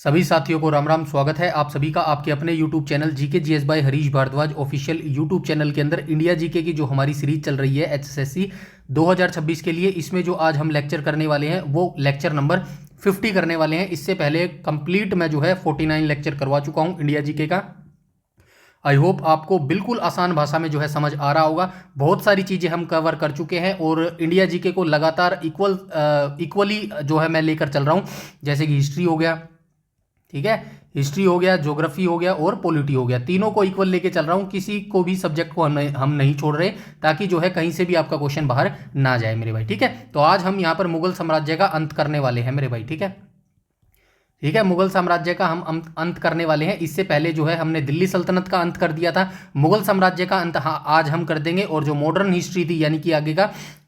सभी साथियों को राम राम। स्वागत है आप सभी का आपके अपने YouTube channel GK GS by Harish Bhardwaj official YouTube channel के अंदर इंडिया जीके की जो हमारी सीरीज चल रही है एचएसएससी 2026 के लिए। इसमें जो आज हम लेक्चर करने वाले हैं वो लेक्चर नंबर 50 करने वाले हैं। इससे पहले कंप्लीट मैं जो है 49 लेक्चर करवा चुका हूँ इंडिया जीके का। आई होप आपको बिल्कुल आसान भाषा में जो है समझ आ रहा होगा। बहुत सारी चीज़ें हम कवर कर चुके हैं और इंडिया जीके को लगातार इक्वली जो है मैं लेकर चल रहा हूँ। जैसे कि हिस्ट्री हो गया, ठीक है, हिस्ट्री हो गया, ज्योग्राफी हो गया और पॉलिटी हो गया, तीनों को इक्वल लेके चल रहा हूँ। किसी को भी सब्जेक्ट को हम नहीं छोड़ रहे, ताकि जो है कहीं से भी आपका क्वेश्चन बाहर ना जाए मेरे भाई। ठीक है, तो आज हम यहाँ पर मुगल साम्राज्य का अंत करने वाले हैं मेरे भाई। ठीक है, ठीक है, मुगल साम्राज्य का हम अंत करने वाले हैं। इससे पहले जो है हमने दिल्ली सल्तनत का अंत कर दिया था। मुगल साम्राज्य का अंत आज हम कर देंगे। और जो मॉडर्न हिस्ट्री थी यानी कि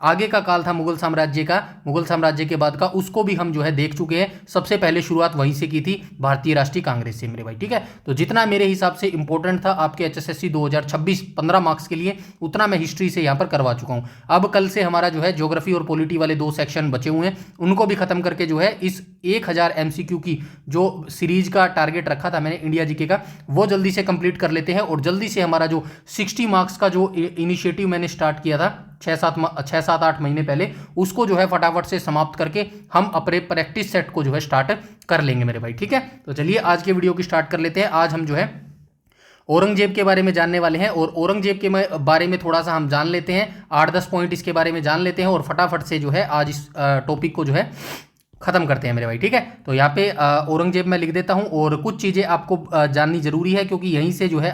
आगे का काल था मुगल साम्राज्य का, मुगल साम्राज्य के बाद का, उसको भी हम जो है देख चुके हैं। सबसे पहले शुरुआत वहीं से की थी, भारतीय राष्ट्रीय कांग्रेस से मेरे भाई। ठीक है, तो जितना मेरे हिसाब से इंपॉर्टेंट था आपके एचएसएससी 2026 15 मार्क्स के लिए, उतना मैं हिस्ट्री से यहाँ पर करवा चुका हूँ। अब कल से हमारा जो है ज्योग्राफी और पॉलिटी वाले 2 सेक्शन बचे हुए हैं, उनको भी खत्म करके जो है इस 1000 एमसीक्यू की जो सीरीज का टारगेट रखा था मैंने इंडिया जीके का, वो जल्दी से कंप्लीट कर लेते हैं। और जल्दी से हमारा जो 60 मार्क्स का जो इनिशिएटिव मैंने स्टार्ट किया था 6-7-8 महीने पहले, उसको जो है फटाफट से समाप्त करके हम अपने प्रैक्टिस सेट को जो है स्टार्ट कर लेंगे मेरे भाई। ठीक है, तो चलिए आज के वीडियो की स्टार्ट कर लेते हैं। आज हम जो है औरंगजेब के बारे में जानने वाले हैं और औरंगजेब के बारे में थोड़ा सा हम जान लेते हैं, 8-10 पॉइंट इसके बारे में जान लेते हैं और फटाफट से जो है आज इस टॉपिक को जो है खत्म करते हैं मेरे भाई। ठीक है, तो यहाँ पे औरंगजेब मैं लिख देता हूँ और कुछ चीज़ें आपको जाननी जरूरी है, क्योंकि यहीं से जो है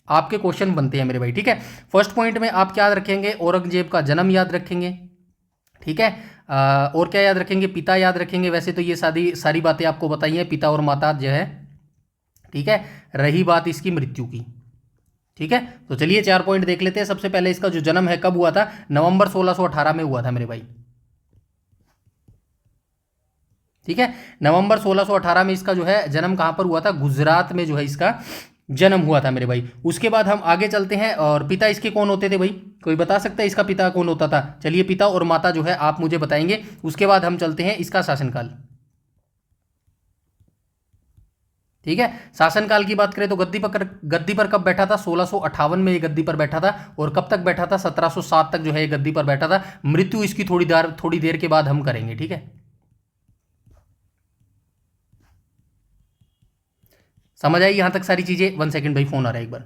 आपके क्वेश्चन बनते हैं मेरे भाई। ठीक है, फर्स्ट पॉइंट में आप क्या याद रखेंगे? औरंगजेब का जन्म याद रखेंगे। ठीक है, और क्या याद रखेंगे? पिता याद रखेंगे। वैसे तो ये सारी बातें आपको बताई हैं, पिता और माता जो है। ठीक है, रही बात इसकी मृत्यु की। ठीक है, तो चलिए 4 पॉइंट देख लेते हैं। सबसे पहले इसका जो जन्म है कब हुआ था? नवंबर 1618 में हुआ था मेरे भाई। ठीक है, नवंबर 1618 में इसका जो है जन्म कहां पर हुआ था? गुजरात में जो है इसका जन्म हुआ था मेरे भाई। उसके बाद हम आगे चलते हैं। और पिता इसके कौन होते थे भाई? कोई बता सकता है इसका पिता कौन होता था? चलिए, पिता और माता जो है आप मुझे बताएंगे। उसके बाद हम चलते हैं इसका शासनकाल। ठीक है, शासनकाल की बात करें तो गद्दी पर कब बैठा था? 1658 में ये गद्दी पर बैठा था। और कब तक बैठा था? 1707 तक जो है ये गद्दी पर बैठा था। मृत्यु इसकी थोड़ी देर के बाद हम करेंगे। ठीक है, समझ आई यहां तक सारी चीजें? 1 सेकंड भाई, फोन आ रहा है एक बार।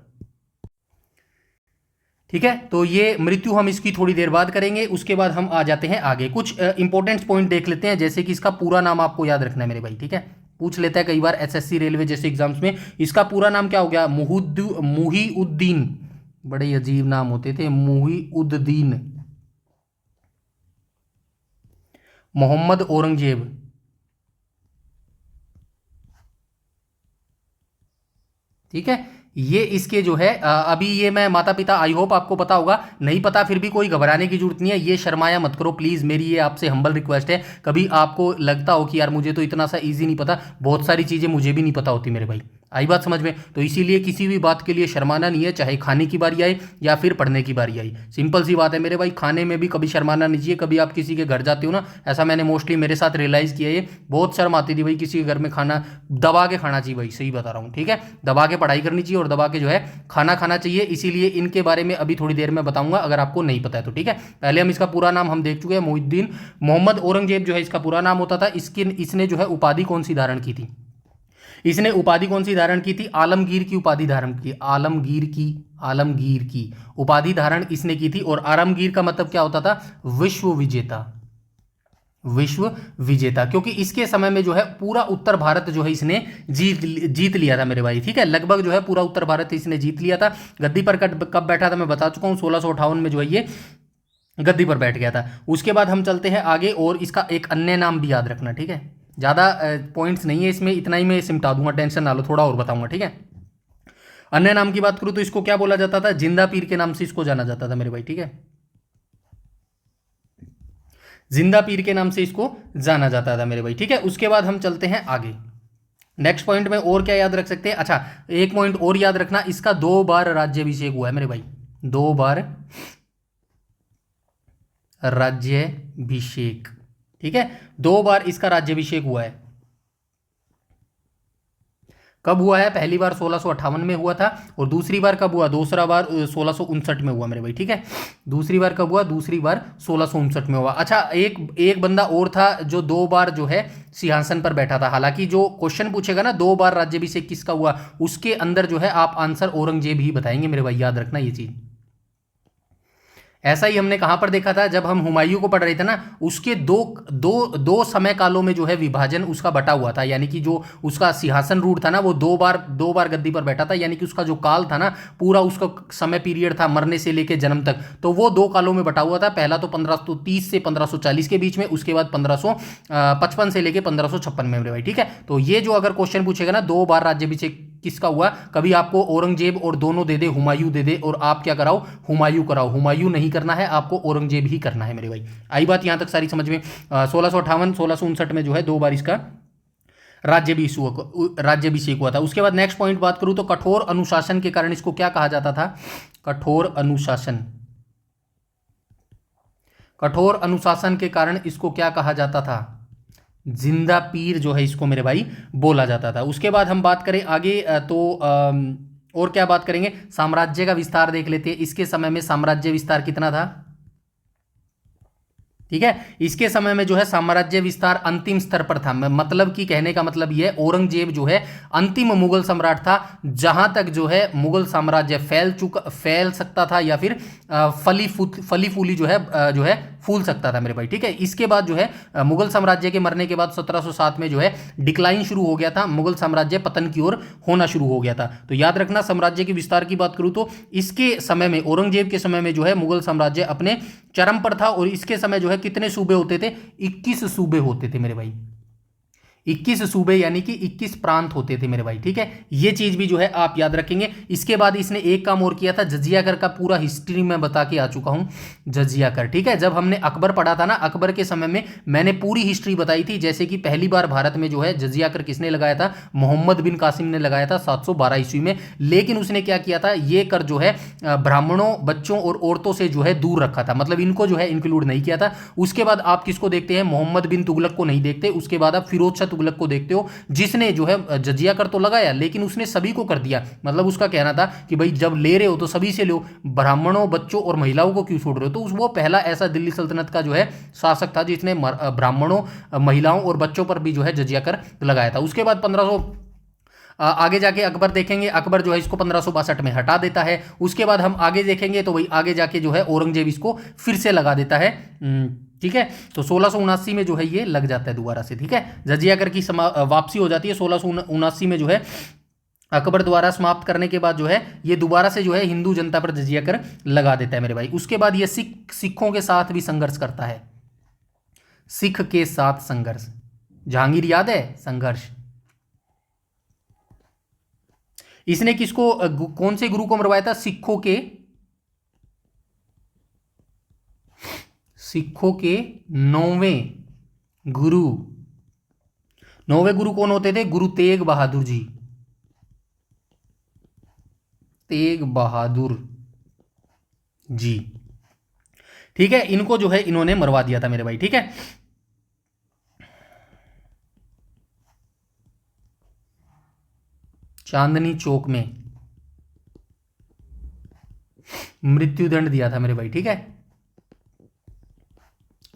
ठीक है, तो ये मृत्यु हम इसकी थोड़ी देर बाद करेंगे। उसके बाद हम आ जाते हैं आगे, कुछ इंपॉर्टेंट पॉइंट देख लेते हैं। जैसे कि इसका पूरा नाम आपको याद रखना है मेरे भाई। ठीक है, पूछ लेता है कई बार एसएससी रेलवे जैसे एग्जाम्स में। इसका पूरा नाम क्या हो गया? मुहीउद्दीन। बड़े अजीब नाम होते थे, मुहीउद्दीन मोहम्मद औरंगजेब। ठीक है, ये इसके जो है अभी ये मैं माता पिता, आई होप आपको पता होगा। नहीं पता फिर भी कोई घबराने की जरूरत नहीं है, ये शर्माया मत करो प्लीज़। मेरी ये आपसे हम्बल रिक्वेस्ट है। कभी आपको लगता हो कि यार मुझे तो इतना सा इजी नहीं पता, बहुत सारी चीज़ें मुझे भी नहीं पता होती मेरे भाई। आई बात समझ में? तो इसीलिए किसी भी बात के लिए शर्माना नहीं है, चाहे खाने की बारी आए या फिर पढ़ने की बारी आई। सिंपल सी बात है मेरे भाई, खाने में भी कभी शर्माना नहीं चाहिए। कभी आप किसी के घर जाते हो ना, ऐसा मैंने मोस्टली मेरे साथ रियलाइज़ किया, ये बहुत शर्म आती थी भाई किसी के घर में खाना। दबा के खाना चाहिए भाई, सही बता रहा हूँ। ठीक है, दबा के पढ़ाई करनी चाहिए और दबा के जो है खाना खाना चाहिए। इसीलिए इनके बारे में अभी थोड़ी देर में बताऊंगा, अगर आपको नहीं पता है तो। ठीक है, पहले हम इसका पूरा नाम हम देख चुके हैं, मुहिउद्दीन मोहम्मद औरंगजेब जो है इसका पूरा नाम होता था। इसने जो है उपाधि कौन सी धारण की थी? इसने उपाधि कौन सी धारण की थी? आलमगीर की उपाधि धारण की। आलमगीर की उपाधि धारण इसने की थी। और आलमगीर का मतलब क्या होता था? विश्व विजेता। विश्व विजेता, क्योंकि इसके समय में जो है पूरा उत्तर भारत जो है इसने जीत लिया था मेरे भाई। ठीक है, लगभग जो है पूरा उत्तर भारत इसने जीत लिया था। गद्दी पर कब बैठा था मैं बता चुका हूँ, 1658 में जो है ये गद्दी पर बैठ गया था। उसके बाद हम चलते हैं आगे, और इसका एक अन्य नाम भी याद रखना। ठीक है, ज़्यादा पॉइंट्स नहीं है इसमें, इतना ही मैं सिमटा दूंगा, टेंशन ना लो, थोड़ा और बताऊंगा। ठीक है, अन्य नाम की बात करूँ तो इसको क्या बोला जाता था? जिंदा पीर के नाम से इसको जाना जाता था मेरे भाई। ठीक है, जिंदा पीर के नाम से इसको जाना जाता था मेरे भाई। ठीक है, उसके बाद हम चलते हैं आगे। नेक्स्ट पॉइंट में और क्या याद रख सकते हैं? अच्छा, एक पॉइंट और याद रखना, इसका 2 बार राज्याभिषेक हुआ है मेरे भाई। 2 बार राज्याभिषेक। ठीक है, 2 बार इसका राज्याभिषेक हुआ है। कब हुआ है? पहली बार 1658 में हुआ था, और दूसरी बार कब हुआ? दूसरा बार 1659 में हुआ मेरे भाई, ठीक है। दूसरी बार कब हुआ? दूसरी बार 1659 में हुआ। अच्छा, एक एक बंदा और था जो 2 बार जो है सिंहासन पर बैठा था। हालांकि जो क्वेश्चन पूछेगा ना 2 बार राज्याभिषेक किसका हुआ, उसके अंदर जो है आप आंसर औरंगजेब ही बताएंगे मेरे भाई, याद रखना ये चीज। ऐसा ही हमने कहां पर देखा था? जब हम हुमायूं को पढ़ रहे थे ना, उसके दो दो दो समय कालों में जो है विभाजन उसका बटा हुआ था, यानी कि जो उसका सिंहासन रूढ़ था ना, वो 2 बार गद्दी पर बैठा था, यानी कि उसका जो काल था ना, पूरा उसका समय पीरियड था मरने से लेकर जन्म तक, तो वो 2 कालों में बटा हुआ था। पहला तो 1530 से 1540 के बीच में, उसके बाद 1555 से लेकर 1556 में मेरे भाई, ठीक है। तो ये जो अगर क्वेश्चन पूछेगा ना 2 बार राज्याभिषेक किसका हुआ, कभी आपको औरंगजेब और दोनों दे दे, हुमायूं दे दे, और आप क्या कराओ? हुमायूं कराओ। हुमायूं नहीं करना है आपको, औरंगजेब ही करना है मेरे भाई। आई बात यहां तक सारी समझ में? 1658 1659 में जो है 2 बार इसका राज्याभिषेक हुआ था। उसके बाद नेक्स्ट पॉइंट बात करूं तो कठोर अनुशासन के कारण इसको क्या कहा जाता था? कठोर अनुशासन। कठोर अनुशासन के कारण इसको क्या कहा जाता था? जिंदा पीर जो है इसको मेरे भाई बोला जाता था। उसके बाद हम बात करें आगे तो और क्या बात करेंगे? साम्राज्य का विस्तार देख लेते हैं। इसके समय में साम्राज्य विस्तार कितना था? ठीक है, इसके समय में जो है साम्राज्य विस्तार अंतिम स्तर पर था। मतलब कि कहने का मतलब यह, औरंगजेब जो है अंतिम मुगल सम्राट था, जहां तक जो है मुगल साम्राज्य फैल सकता था, या फिर फली फूली जो है फूल सकता था मेरे भाई, ठीक है। इसके बाद जो है मुगल साम्राज्य के मरने के बाद 1707 में जो है डिक्लाइन शुरू हो गया था, मुगल साम्राज्य पतन की ओर होना शुरू हो गया था। तो याद रखना, साम्राज्य के विस्तार की बात करूं तो इसके समय में, औरंगजेब के समय में जो है मुगल साम्राज्य अपने चरम पर था, और इसके समय जो है कितने सूबे होते थे? 21 सूबे होते थे मेरे भाई। 21 सूबे यानी कि 21 प्रांत होते थे मेरे भाई, ठीक है। ये चीज भी जो है आप याद रखेंगे। इसके बाद इसने एक काम और किया था, जजिया कर का पूरा हिस्ट्री मैं बता के आ चुका हूं, जजिया कर, ठीक है। जब हमने अकबर पढ़ा था ना, अकबर के समय में मैंने पूरी हिस्ट्री बताई थी, जैसे कि पहली बार भारत में जो है जजिया कर किसने लगाया था? मोहम्मद बिन कासिम ने लगाया था 712 ईस्वी में। लेकिन उसने क्या किया था? ये कर जो है ब्राह्मणों, बच्चों और औरतों से जो है दूर रखा था, मतलब इनको जो है इंक्लूड नहीं किया था। उसके बाद आप किसको देखते हैं? मोहम्मद बिन तुगलक को नहीं देखते। उसके बाद आप फिरोज शाह तुगलक को देखते हो, जिसने जो है जजिया कर तो लगाया, लेकिन उसने सभी को कर दिया। मतलब उसका कहना था कि भाई जब ले रहे हो तो सभी से लो, ब्राह्मणों, बच्चों और महिलाओं को क्यों छोड़ रहे हो? तो वो पहला ऐसा दिल्ली सल्तनत का जो है शासक था जिसने ब्राह्मणों, महिलाओं और बच्चों पर भी जो है जजिया कर लगाया था। उसके बाद 1500 आगे जाके अकबर देखेंगे, अकबर जो है इसको 1562 में हटा देता है। उसके बाद हम आगे देखेंगे तो भाई आगे जाके जो है औरंगजेब इसको फिर से लगा देता है, ठीक है। तो 1679 में जो है ये लग जाता है दोबारा से, ठीक है। जजिया कर की वापसी हो जाती है 1679 में जो है, अकबर द्वारा समाप्त करने के बाद जो है ये दोबारा से जो है हिंदू जनता पर जजिया कर लगा देता है मेरे भाई। उसके बाद ये सिखों के साथ भी संघर्ष करता है, सिख के साथ संघर्ष। जहांगीर याद है? संघर्ष। इसने किसको, कौन से गुरु को मरवाया था? सिखों के 9वें गुरु। 9वें गुरु कौन होते थे? गुरु तेग बहादुर जी, तेग बहादुर जी, ठीक है। इनको जो है इन्होंने मरवा दिया था मेरे भाई, ठीक है। चांदनी चौक में मृत्युदंड दिया था मेरे भाई, ठीक है।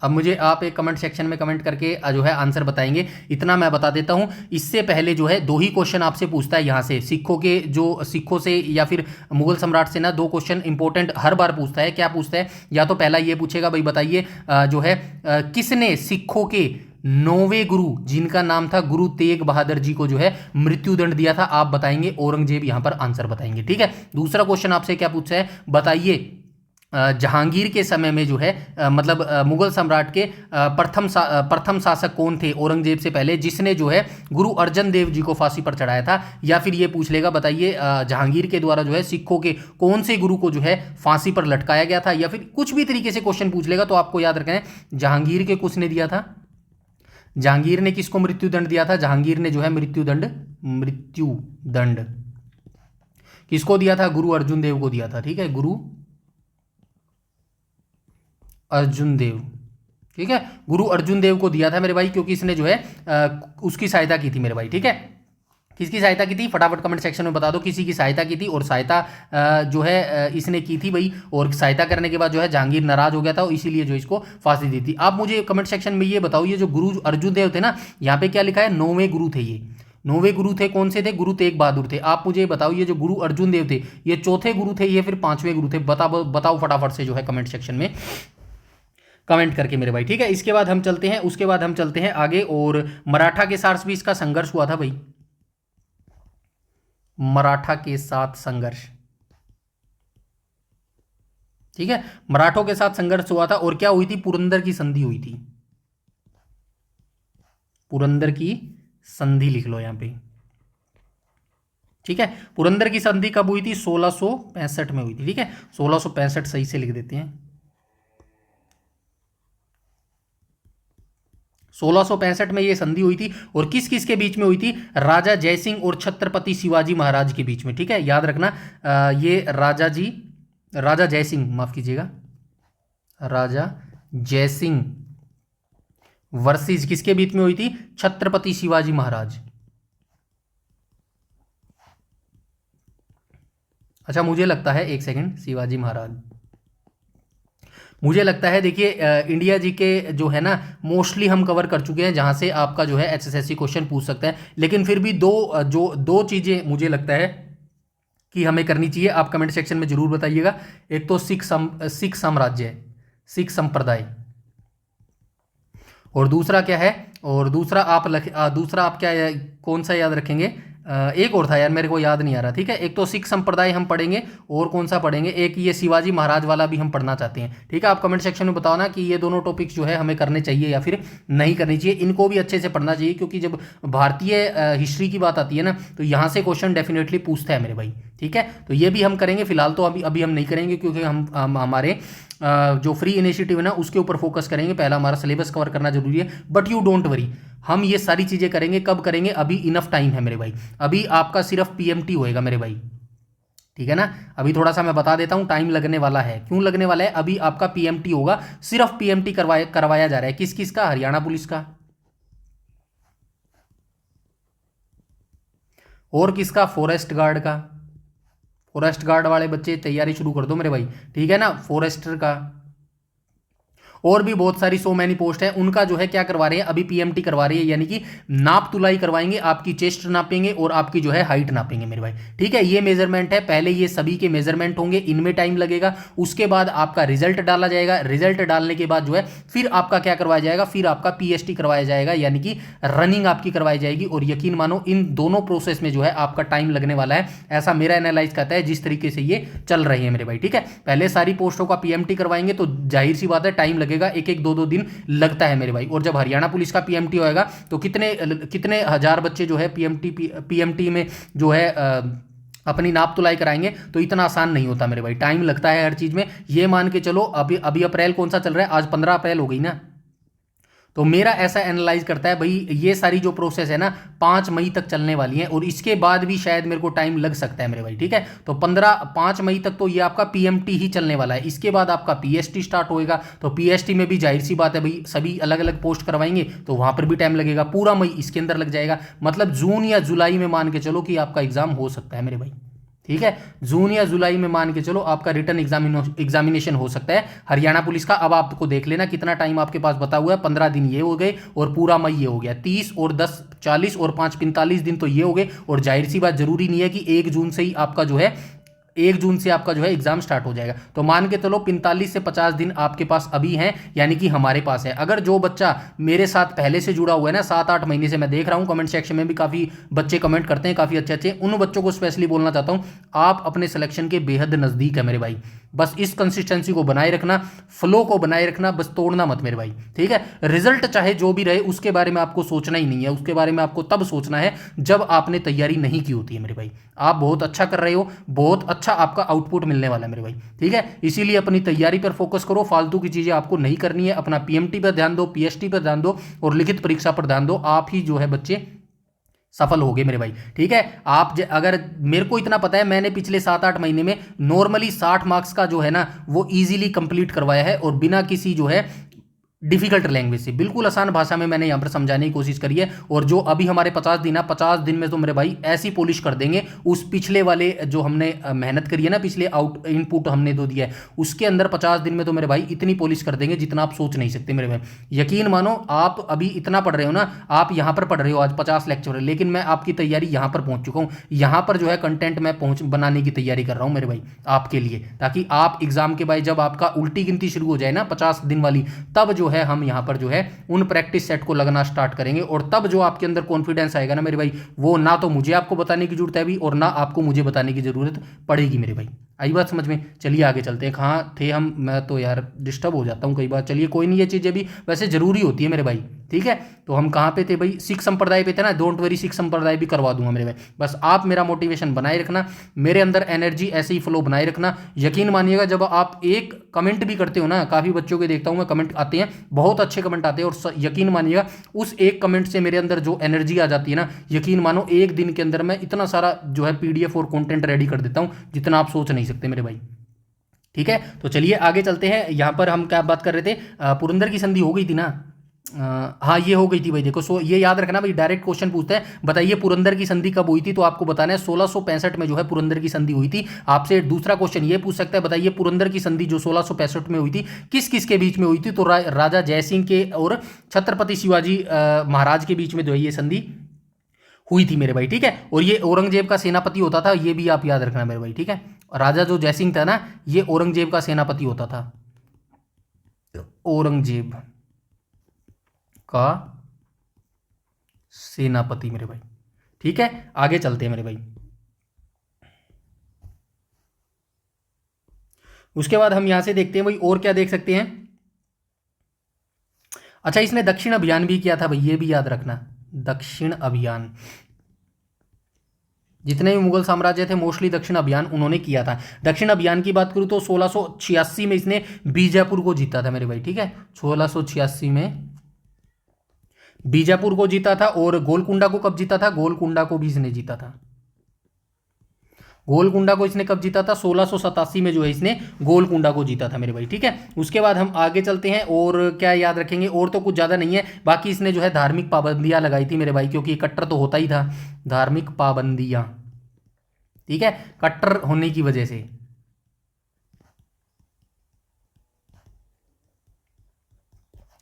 अब मुझे आप एक कमेंट सेक्शन में कमेंट करके जो है आंसर बताएंगे, इतना मैं बता देता हूं। इससे पहले जो है 2 ही क्वेश्चन आपसे पूछता है यहां से, सिखों से या फिर मुगल सम्राट से ना 2 क्वेश्चन इंपॉर्टेंट हर बार पूछता है। क्या पूछता है? या तो पहला ये पूछेगा भाई बताइए जो है किसने सिखों के 9वें गुरु, जिनका नाम था गुरु तेग बहादुर जी, को जो है मृत्युदंड दिया था? आप बताएंगे, औरंगजेब यहां पर आंसर बताएंगे, ठीक है। दूसरा क्वेश्चन आपसे क्या पूछा है? बताइए जहांगीर के समय में जो है मतलब मुगल सम्राट के प्रथम शासक कौन थे औरंगजेब से पहले, जिसने जो है गुरु अर्जन देव जी को फांसी पर चढ़ाया था? या फिर ये पूछ लेगा बताइए जहांगीर के द्वारा जो है सिखों के कौन से गुरु को जो है फांसी पर लटकाया गया था? या फिर कुछ भी तरीके से क्वेश्चन पूछ लेगा तो आपको याद रखना है जहांगीर के किसने दिया था? जहांगीर ने किसको मृत्युदंड दिया था? जहांगीर ने जो है मृत्युदंड किसको दिया था? गुरु अर्जुन देव को दिया था, ठीक है। गुरु अर्जुन देव, ठीक है। गुरु अर्जुन देव को दिया था मेरे भाई, क्योंकि इसने जो है उसकी सहायता की थी मेरे भाई, ठीक है। किसकी सहायता की थी, फटाफट कमेंट सेक्शन में बता दो। किसी की सहायता की थी, और सहायता जो है इसने की थी भाई, और सहायता करने के बाद जो है जहांगीर नाराज हो गया था, और इसीलिए जो इसको फांसी दी थी। आप मुझे कमेंट सेक्शन में ये बताओ, ये जो गुरु अर्जुन देव थे ना, यहाँ पे क्या लिखा है, 9वें गुरु थे ये। 9वें गुरु थे, कौन से थे, गुरु तेग बहादुर थे। आप मुझे बताओ, ये जो गुरु अर्जुन देव थे, ये चौथे गुरु थे, ये फिर 5वें गुरु थे? बताओ फटाफट से जो है कमेंट सेक्शन में कमेंट करके मेरे भाई, ठीक है। इसके बाद हम चलते हैं, उसके बाद हम चलते हैं आगे, और मराठा के साथ भी इसका संघर्ष हुआ था भाई, मराठा के साथ संघर्ष, ठीक है। मराठों के साथ संघर्ष हुआ था, और क्या हुई थी, पुरंदर की संधि हुई थी। पुरंदर की संधि लिख लो यहां पे, ठीक है। पुरंदर की संधि कब हुई थी, 1665 में हुई थी, ठीक है। 1665 सही से लिख देते हैं। 1665 में ये संधि हुई थी, और किस किस के बीच में हुई थी, राजा जयसिंह और छत्रपति शिवाजी महाराज के बीच में, ठीक है। याद रखना, ये राजा जयसिंह, माफ कीजिएगा, राजा जयसिंह वर्सेस किसके बीच में हुई थी, छत्रपति शिवाजी महाराज। अच्छा, मुझे लगता है, एक सेकंड, शिवाजी महाराज, मुझे लगता है, देखिए इंडिया जी के जो है ना, मोस्टली हम कवर कर चुके हैं, जहां से आपका जो है एचएसएससी क्वेश्चन पूछ सकता है। लेकिन फिर भी दो चीजें मुझे लगता है कि हमें करनी चाहिए, आप कमेंट सेक्शन में जरूर बताइएगा। एक तो सिख साम्राज्य, सिख संप्रदाय, और दूसरा क्या है, और दूसरा आप क्या कौन सा याद रखेंगे, एक और था यार, मेरे को याद नहीं आ रहा, ठीक है। एक तो सिख संप्रदाय हम पढ़ेंगे, और कौन सा पढ़ेंगे, एक ये शिवाजी महाराज वाला भी हम पढ़ना चाहते हैं, ठीक है। आप कमेंट सेक्शन में बताओ ना कि ये दोनों टॉपिक्स जो है हमें करने चाहिए या फिर नहीं करनी चाहिए। इनको भी अच्छे से पढ़ना चाहिए, क्योंकि जब भारतीय हिस्ट्री की बात आती है ना, तो यहाँ से क्वेश्चन डेफिनेटली पूछता है मेरे भाई, ठीक है। तो ये भी हम करेंगे, फिलहाल तो अभी हम नहीं करेंगे, क्योंकि हम हमारे जो फ्री इनिशिएटिव है ना, उसके ऊपर फोकस करेंगे। पहला हमारा सिलेबस कवर करना जरूरी है, बट यू डोंट वरी, हम ये सारी चीजें करेंगे। कब करेंगे, अभी इनफ टाइम है मेरे भाई, अभी आपका सिर्फ पीएमटी होएगा मेरे भाई, ठीक है ना। अभी थोड़ा सा मैं बता देता हूं, टाइम लगने वाला है, क्यों लगने वाला है, अभी आपका पीएमटी होगा, सिर्फ पीएमटी करवाया जा रहा है। किस किस का, हरियाणा पुलिस का, और किसका, फॉरेस्ट गार्ड का। फॉरेस्ट गार्ड वाले बच्चे तैयारी शुरू कर दो मेरे भाई, ठीक है ना, फॉरेस्टर का, और भी बहुत सारी सो मैनी पोस्ट है, उनका जो है क्या करवा रहे हैं, अभी पीएमटी करवा रही है, यानी कि नाप तुलाई करवाएंगे, आपकी चेस्ट नापेंगे और आपकी जो है हाइट नापेंगे मेरे भाई, ठीक है। ये मेजरमेंट है, पहले ये सभी के मेजरमेंट होंगे, इनमें टाइम लगेगा, उसके बाद आपका रिजल्ट डाला जाएगा, रिजल्ट डालने के बाद जो है फिर आपका क्या करवाया जाएगा, फिर आपका पीएसटी करवाया जाएगा, यानी कि रनिंग आपकी करवाई जाएगी। और यकीन मानो, इन दोनों प्रोसेस में जो है आपका टाइम लगने वाला है, ऐसा मेरा एनालाइज करता है, जिस तरीके से ये चल रही है मेरे भाई, ठीक है। पहले सारी पोस्टों का पीएमटी करवाएंगे, तो जाहिर सी बात है टाइम लगेगा, एक एक दो दिन लगता है मेरे भाई। और जब हरियाणा पुलिस का पीएमटी होएगा, तो कितने हजार बच्चे जो है पीएमटी में जो है अपनी नाप तुलाई कराएंगे, तो इतना आसान नहीं होता मेरे भाई, टाइम लगता है हर चीज में। ये मान के चलो, अभी अप्रैल कौन सा चल रहा है, आज 15 अप्रैल हो गई ना, तो मेरा ऐसा एनालाइज करता है भाई, ये सारी जो प्रोसेस है ना 5 मई तक चलने वाली है, और इसके बाद भी शायद मेरे को टाइम लग सकता है मेरे भाई, ठीक है। तो 5 मई तक तो ये आपका पीएमटी ही चलने वाला है, इसके बाद आपका पीएसटी स्टार्ट होएगा। तो पीएसटी में भी जाहिर सी बात है भाई, सभी अलग अलग पोस्ट करवाएंगे, तो वहां पर भी टाइम लगेगा, पूरा मई इसके अंदर लग जाएगा। मतलब जून या जुलाई में मान के चलो कि आपका एग्जाम हो सकता है मेरे भाई, ठीक है। जून या जुलाई में मान के चलो आपका रिटर्न एग्जामिनेशन हो सकता है हरियाणा पुलिस का। अब आपको देख लेना कितना टाइम आपके पास बता हुआ है, 15 दिन ये हो गए, और पूरा मई ये हो गया, 30 और 10 40 और 5 45 दिन तो ये हो गए। और जाहिर सी बात, जरूरी नहीं है कि 1 जून से ही आपका जो है 1 जून से आपका जो है एग्जाम स्टार्ट हो जाएगा। तो मान के चलो 45 से 50 दिन आपके पास अभी हैं, यानी कि हमारे पास है। अगर जो बच्चा मेरे साथ पहले से जुड़ा हुआ है ना, 7-8 महीने से, मैं देख रहा हूं कमेंट सेक्शन में भी काफ़ी बच्चे कमेंट करते हैं, काफ़ी अच्छे अच्छे, उन बच्चों को स्पेशली बोलना चाहता हूं, आप अपने सिलेक्शन के बेहद नज़दीक है मेरे भाई। बस इस कंसिस्टेंसी को बनाए रखना, फ्लो को बनाए रखना, बस तोड़ना मत मेरे भाई, ठीक है। रिजल्ट चाहे जो भी रहे, उसके बारे में आपको सोचना ही नहीं है, उसके बारे में आपको तब सोचना है जब आपने तैयारी नहीं की होती है मेरे भाई। आप बहुत अच्छा कर रहे हो, बहुत अच्छा आपका आउटपुट मिलने वाला है मेरे भाई, ठीक है। इसीलिए अपनी तैयारी पर फोकस करो, फालतू की चीजें आपको नहीं करनी है। अपना पीएमटी पर ध्यान दो, पीएसटी पर ध्यान दो, और लिखित परीक्षा पर ध्यान दो, आप ही जो है बच्चे सफल हो गए मेरे भाई, ठीक है। अगर मेरे को इतना पता है, मैंने पिछले 7-8 महीने में नॉर्मली 60 मार्क्स का जो है ना वो इजीली कंप्लीट करवाया है, और बिना किसी जो है डिफिकल्ट लैंग्वेज से, बिल्कुल आसान भाषा में मैंने यहाँ पर समझाने की कोशिश करी है। और जो अभी हमारे 50 दिन है, 50 दिन में तो मेरे भाई ऐसी पॉलिश कर देंगे उस पिछले वाले जो हमने मेहनत करी है ना, पिछले आउट इनपुट हमने दो दिया है, उसके अंदर 50 दिन में तो मेरे भाई इतनी पॉलिश कर देंगे जितना आप सोच नहीं सकते मेरे भाई। यकीन मानो, आप अभी इतना पढ़ रहे हो ना, आप यहाँ पर पढ़ रहे हो आज 50 लेक्चर, लेकिन मैं आपकी तैयारी यहाँ पर पहुंच चुका हूँ। यहाँ पर जो है कंटेंट मैं पहुंच बनाने की तैयारी कर रहा हूँ मेरे भाई आपके लिए, ताकि आप एग्जाम के बाद जब आपका उल्टी गिनती शुरू हो जाए ना 50 दिन वाली, तब जो है हम यहाँ पर जो है उन प्रैक्टिस सेट को लगना स्टार्ट करेंगे। और तब जो आपके अंदर कॉन्फिडेंस आएगा ना मेरे भाई, वो ना तो मुझे आपको बताने की जरूरत है अभी, और ना आपको मुझे बताने की जरूरत पड़ेगी मेरे भाई। आई बात समझ में? चलिए आगे चलते हैं। कहाँ थे हम? मैं तो यार डिस्टर्ब हो जाता हूँ कई बार। चलिए कोई नहीं, ये चीज़ें भी वैसे जरूरी होती है मेरे भाई, ठीक है। तो हम कहाँ पे थे भाई? सिख संप्रदाय पे थे ना। डोंट वरी, सिख संप्रदाय भी करवा दूंगा मेरे भाई, बस आप मेरा मोटिवेशन बनाए रखना, मेरे अंदर एनर्जी ऐसे ही फ्लो बनाए रखना। यकीन मानिएगा, जब आप एक कमेंट भी करते हो ना, काफ़ी बच्चों के देखता हूँ मैं, कमेंट आते हैं, बहुत अच्छे कमेंट आते हैं, और यकीन मानिएगा उस एक कमेंट से मेरे अंदर जो एनर्जी आ जाती है ना, यकीन मानो एक दिन के अंदर मैं इतना सारा जो है PDF और कंटेंट रेडी कर देता हूँ जितना आप सोच नहीं सकते मेरे भाई, ठीक है। तो चलिए आगे चलते हैं। यहाँ पर हम क्या बात कर रहे थे? पुरंदर की संधि हो गई थी ना? हाँ, ये हो गई थी भाई। देखो, ये याद रखना भाई, डायरेक्ट क्वेश्चन पूछते हैं, बताइए पुरंदर की संधि कब हुई थी, तो आपको बताना है 1665 में जो है पुरंदर की संधि हुई थी। आपसे दूसरा क्वेश्चन ये पूछ सकता है, बताइए पुरंदर की संधि जो 1665 में हुई थी किस किस के बीच में हुई थी, तो राजा जयसिंह के और छत्रपति शिवाजी महाराज के बीच में जो है ये संधि हुई थी मेरे भाई, ठीक है। और ये औरंगजेब का सेनापति होता था, ये भी आप याद रखना मेरे भाई, ठीक है। राजा जो जयसिंह था ना, ये औरंगजेब का सेनापति होता था, औरंगजेब का सेनापति मेरे भाई, ठीक है। आगे चलते हैं मेरे भाई। उसके बाद हम यहां से देखते हैं भाई, और क्या देख सकते हैं। अच्छा, इसने दक्षिण अभियान भी किया था भाई, ये भी याद रखना, दक्षिण अभियान। जितने भी मुगल साम्राज्य थे मोस्टली दक्षिण अभियान उन्होंने किया था। दक्षिण अभियान की बात करूं तो 1686 में इसने बीजापुर को जीता था मेरे भाई, ठीक है। 1686 में बीजापुर को जीता था। और गोलकुंडा को कब जीता था? गोलकुंडा को भी इसने जीता था। गोलकुंडा को इसने कब जीता था? 1687 में जो है इसने गोलकुंडा को जीता था मेरे भाई, ठीक है। उसके बाद हम आगे चलते हैं, और क्या याद रखेंगे? और तो कुछ ज़्यादा नहीं है, बाकी इसने जो है धार्मिक पाबंदियां लगाई थी मेरे भाई, क्योंकि कट्टर तो होता ही था। धार्मिक पाबंदियां, ठीक है, कट्टर होने की वजह से,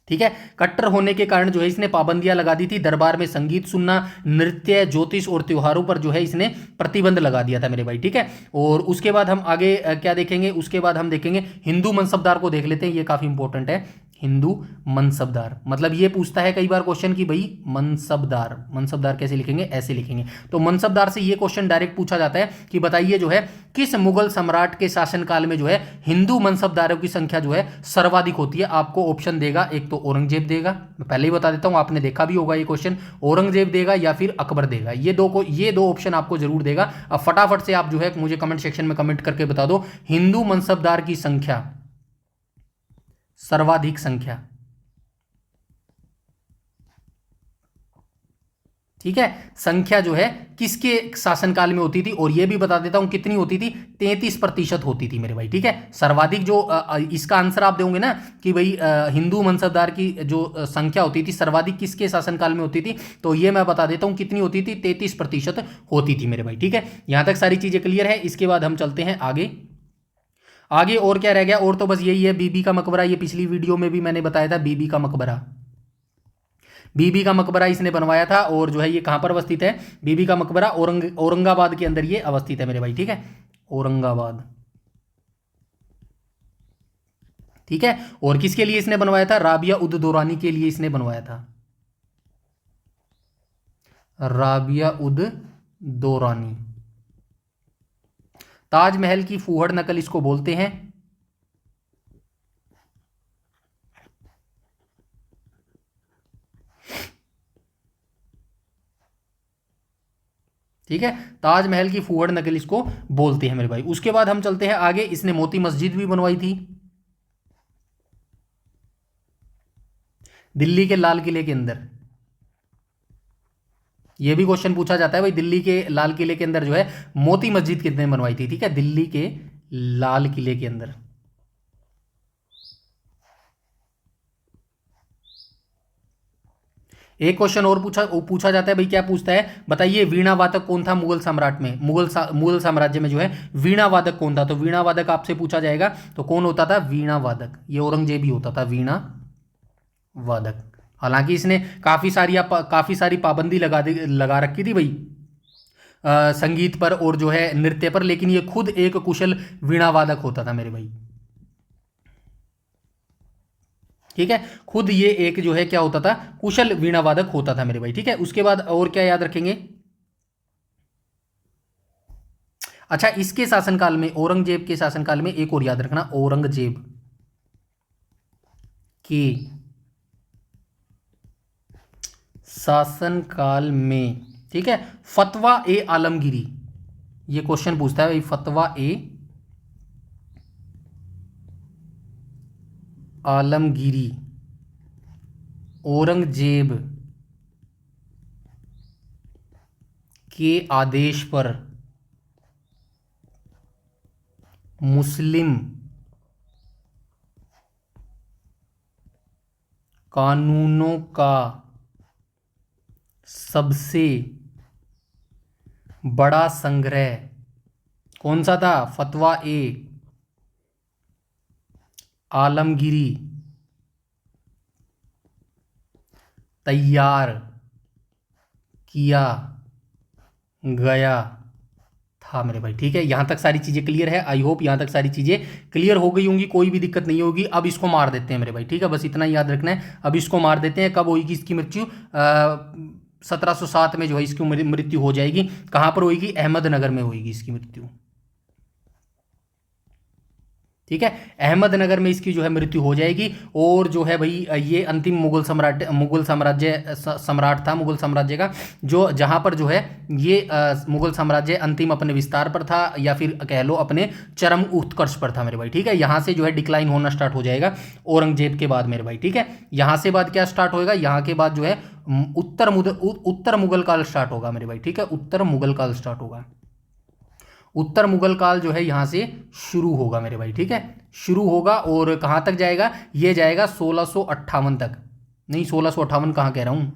ठीक है, कट्टर होने के कारण जो है इसने पाबंदियां लगा दी थी। दरबार में संगीत सुनना, नृत्य, ज्योतिष और त्योहारों पर जो है इसने प्रतिबंध लगा दिया था मेरे भाई, ठीक है। और उसके बाद हम आगे क्या देखेंगे? उसके बाद हम देखेंगे हिंदू मनसबदार को देख लेते हैं, ये काफी इंपॉर्टेंट है। हिंदू मनसबदार, मतलब ये पूछता है कई बार क्वेश्चन कि भाई मनसबदार, मनसबदार कैसे लिखेंगे? ऐसे लिखेंगे। तो मनसबदार से ये क्वेश्चन डायरेक्ट पूछा जाता है कि बताइए जो है किस मुगल सम्राट के शासनकाल में जो है हिंदू मनसबदारों की संख्या जो है सर्वाधिक होती है। आपको ऑप्शन देगा, एक तो औरंगजेब देगा, मैं पहले ही बता देता हूं, आपने देखा भी होगा ये क्वेश्चन, औरंगजेब देगा या फिर अकबर देगा। ये दो ऑप्शन आपको जरूर देगा। अब फटाफट से आप जो है मुझे कमेंट सेक्शन में कमेंट करके बता दो, हिंदू मनसबदार की संख्या, सर्वाधिक संख्या, ठीक है, संख्या जो है किसके शासनकाल में होती थी। और यह भी बता देता हूं कितनी होती थी, 33% होती थी मेरे भाई, ठीक है। सर्वाधिक जो इसका आंसर आप दोगे ना कि भाई हिंदू मनसबदार की जो संख्या होती थी सर्वाधिक किसके शासनकाल में होती थी, तो ये मैं बता देता हूं कितनी होती थी, 33% होती थी मेरे भाई, ठीक है। यहां तक सारी चीजें क्लियर है। इसके बाद हम चलते हैं आगे। आगे और क्या रह गया? और तो बस यही है, बीबी का मकबरा। ये पिछली वीडियो में भी मैंने बताया था, बीबी का मकबरा, बीबी का मकबरा इसने बनवाया था। और जो है ये कहां पर अवस्थित है? बीबी का मकबरा औरंगाबाद के अंदर ये अवस्थित है मेरे भाई, ठीक है, औरंगाबाद, ठीक है। और किसके लिए इसने बनवाया था? राबिया उद दौरानी के लिए इसने बनवाया था, राबिया उद दौरानी। ताजमहल की फूहड़ नकल इसको बोलते हैं, ठीक है, ताजमहल की फूहड़ नकल इसको बोलते हैं मेरे भाई। उसके बाद हम चलते हैं आगे। इसने मोती मस्जिद भी बनवाई थी दिल्ली के लाल किले के अंदर। यह भी क्वेश्चन पूछा जाता है भाई, दिल्ली के लाल किले के अंदर जो है मोती मस्जिद कितने बनवाई थी, ठीक है, दिल्ली के लाल किले के अंदर। एक क्वेश्चन और पूछा जाता है भाई, क्या पूछता है बताइए, वीणा वादक कौन था मुगल सम्राट में, मुगल साम्राज्य में जो है वीणा वादक कौन था। तो वीणा वादक आपसे पूछा जाएगा, तो कौन होता था, वीणा वादक, ये औरंगजेब ही होता था वीणा वादक। हालांकि इसने काफी सारी पाबंदी लगा रखी थी भाई संगीत पर और जो है नृत्य पर, लेकिन ये खुद एक कुशल वीणा वादक होता था मेरे भाई। ठीक है, खुद ये एक जो है क्या होता था, कुशल वीणा वादक होता था मेरे भाई। ठीक है, उसके बाद और क्या याद रखेंगे, अच्छा इसके शासनकाल में, औरंगजेब के शासनकाल में एक और याद रखना, औरंगजेब के शासनकाल में, ठीक है, फतवा ए आलमगीरी, ये क्वेश्चन पूछता है भाई, फतवा ए आलमगीरी औरंगजेब के आदेश पर मुस्लिम कानूनों का सबसे बड़ा संग्रह कौन सा था, फतवा ए आलमगीरी तैयार किया गया था मेरे भाई। ठीक है, यहां तक सारी चीजें क्लियर है, आई होप यहां तक सारी चीजें क्लियर हो गई होंगी, कोई भी दिक्कत नहीं होगी। अब इसको मार देते हैं मेरे भाई, ठीक है, बस इतना याद रखना है, अब इसको मार देते हैं। कब होगी इसकी मृत्यु, 1707 में जो है इसकी मृत्यु हो जाएगी। कहां पर होगी, अहमदनगर में होगी इसकी मृत्यु। ठीक है, अहमदनगर में इसकी जो है मृत्यु हो जाएगी। और जो है भाई ये अंतिम मुगल सम्राट था, मुगल साम्राज्य का जो जहां पर जो है ये मुगल साम्राज्य अंतिम अपने विस्तार पर था, या फिर कह लो अपने चरम उत्कर्ष पर था मेरे भाई। ठीक है, यहां से जो है डिक्लाइन होना स्टार्ट हो जाएगा औरंगजेब के बाद मेरे भाई। ठीक है, यहां से बाद क्या स्टार्ट होएगा, यहां के बाद जो है उत्तर मुगल काल स्टार्ट होगा मेरे भाई। ठीक है, उत्तर मुगल काल स्टार्ट होगा, उत्तर मुगल काल जो है यहां से शुरू होगा मेरे भाई। ठीक है, शुरू होगा और कहां तक जाएगा, ये जाएगा 1658 तक, नहीं 1658 कहां कह रहा हूं,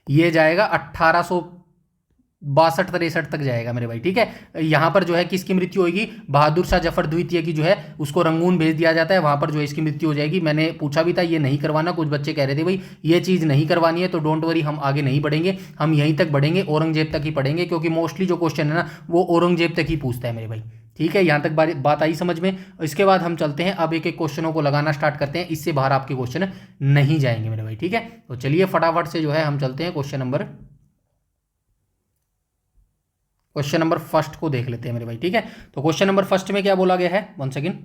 ये जाएगा 1862-63 तक जाएगा मेरे भाई। ठीक है, यहां पर जो है किसकी मृत्यु होगी, बहादुर शाह जफर द्वितीय की जो है उसको रंगून भेज दिया जाता है, वहां पर जो है इसकी मृत्यु हो जाएगी। मैंने पूछा भी था ये नहीं करवाना, कुछ बच्चे कह रहे थे भाई ये चीज़ नहीं करवानी है, तो डोंट वरी, हम आगे नहीं बढ़ेंगे, हम यहीं तक बढ़ेंगे, औरंगजेब तक ही पढ़ेंगे, क्योंकि मोस्टली जो क्वेश्चन है ना वो औरंगजेब तक ही पूछता है मेरे भाई। ठीक है, यहां तक बात आई समझ में। इसके बाद हम चलते हैं, अब एक एक क्वेश्चनों को लगाना स्टार्ट करते हैं, इससे बाहर आपके क्वेश्चन नहीं जाएंगे मेरे भाई। ठीक है, तो चलिए फटाफट से जो है हम चलते हैं क्वेश्चन नंबर फर्स्ट को देख लेते हैं मेरे भाई। ठीक है, तो क्वेश्चन नंबर फर्स्ट में क्या बोला गया है, one second,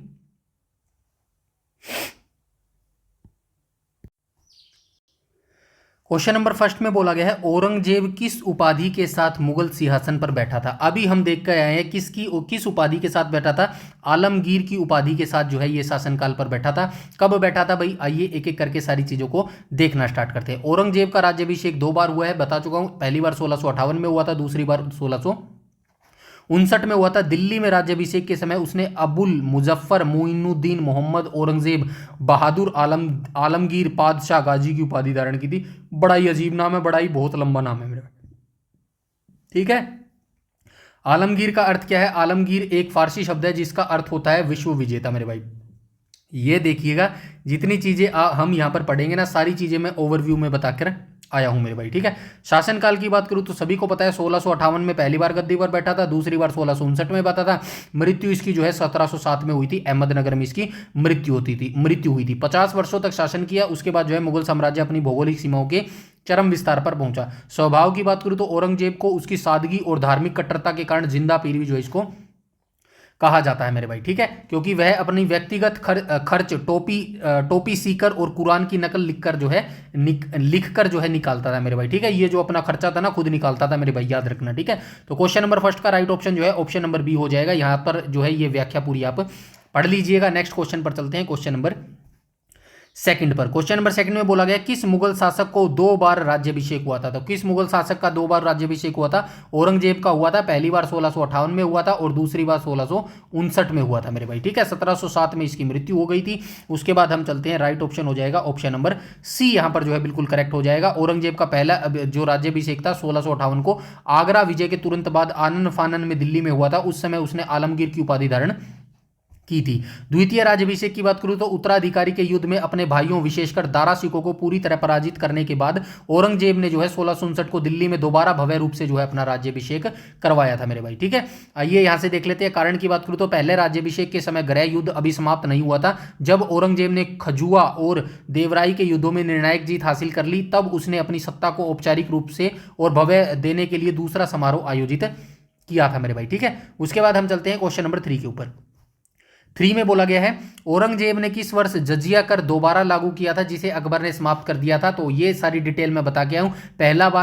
question number first में बोला गया है औरंगजेब किस उपाधि के साथ मुगल सिंहासन पर बैठा था। अभी हम देख कर आए हैं किस उपाधि के साथ बैठा था, आलमगीर की उपाधि के साथ जो है ये शासनकाल पर बैठा था। कब बैठा था भाई, आइए एक एक करके सारी चीजों को देखना स्टार्ट करते हैं। औरंगजेब का राज्याभिषेक 2 बार हुआ है, बता चुका हूं, पहली बार 1658 में हुआ था, दूसरी बार 1659 में हुआ था। दिल्ली में राज्याभिषेक के समय उसने अबुल मुजफ्फर मुइनुद्दीन मोहम्मद औरंगजेब बहादुर आलमगीर पादशाह गाजी की उपाधि धारण की थी। बड़ा ही अजीब नाम है, बड़ा ही बहुत लंबा नाम है मेरा। ठीक है, आलमगीर का अर्थ क्या है, आलमगीर एक फारसी शब्द है जिसका अर्थ होता है विश्व विजेता मेरे भाई। ये देखिएगा, जितनी चीजें हम यहां पर पढ़ेंगे ना, सारी चीजें मैं ओवरव्यू में बताकर आया हूं मेरे भाई। ठीक है, शासनकाल की बात करूं तो सभी को पता है 1658 में पहली बार गद्दी पर बैठा था, दूसरी बार 1659 में बैठा था। मृत्यु इसकी जो है 1707 में हुई थी, अहमदनगर में इसकी मृत्यु हुई थी। 50 वर्षों तक शासन किया, उसके बाद जो है मुगल साम्राज्य अपनी भौगोलिक सीमाओं के चरम विस्तार पर पहुंचा। स्वभाव की बात करूं तो औरंगजेब को उसकी सादगी और धार्मिक कट्टरता के कारण जिंदा पीर भी जो है इसको कहा जाता है मेरे भाई। ठीक है, क्योंकि वह अपनी व्यक्तिगत खर्च टोपी सीकर और कुरान की नकल लिखकर जो है निकालता था मेरे भाई। ठीक है, ये जो अपना खर्चा था ना खुद निकालता था मेरे भाई, याद रखना। ठीक है, तो क्वेश्चन नंबर फर्स्ट का राइट ऑप्शन जो है ऑप्शन नंबर बी हो जाएगा। यहां पर जो है ये व्याख्या पूरी आप पढ़ लीजिएगा। नेक्स्ट क्वेश्चन पर चलते हैं, क्वेश्चन नंबर सेकंड पर। क्वेश्चन नंबर सेकंड में बोला गया किस मुगल शासक को 2 बार राज्याभिषेक हुआ था। तो किस मुगल शासक का 2 बार राज्याभिषेक हुआ था। औरंगजेब का हुआ था, पहली बार 1658 में हुआ था और दूसरी बार 1659 में हुआ था मेरे भाई, ठीक है। 1707 में इसकी मृत्यु हो गई थी। उसके बाद हम चलते हैं, राइट ऑप्शन हो जाएगा ऑप्शन नंबर सी, यहां पर जो है बिल्कुल करेक्ट हो जाएगा। औरंगजेब का पहला जो राज्याभिषेक था 1658 को आगरा विजय के तुरंत बाद आनन फानन में दिल्ली में हुआ था। उस समय उसने आलमगीर की उपाधि धारण की थी। द्वितीय राज्याभिषेक की बात करूं तो उत्तराधिकारी के युद्ध में अपने भाइयों विशेषकर दारा सिखों को पूरी तरह पराजित करने के बाद औरंगजेब ने जो है 1659 को दिल्ली में दोबारा भव्य रूप से जो है अपना राज्याभिषेक करवाया था मेरे भाई, ठीक है। आइए यहां से देख लेते हैं कारण की बात करूं तो पहले राज्याभिषेक के समय गृह युद्ध अभी समाप्त नहीं हुआ था। जब औरंगजेब ने खजुआ और देवराई के युद्धों में निर्णायक जीत हासिल कर ली तब उसने अपनी सत्ता को औपचारिक रूप से और भव्य देने के लिए दूसरा समारोह आयोजित किया था मेरे भाई, ठीक है। उसके बाद हम चलते हैं क्वेश्चन नंबर 3 के ऊपर। 3 में बोला गया है औरंगजेब ने किस वर्ष जजिया कर दोबारा लागू किया था जिसे अकबर ने समाप्त कर दिया था। तो ये सारी डिटेल में बता के आया हूं।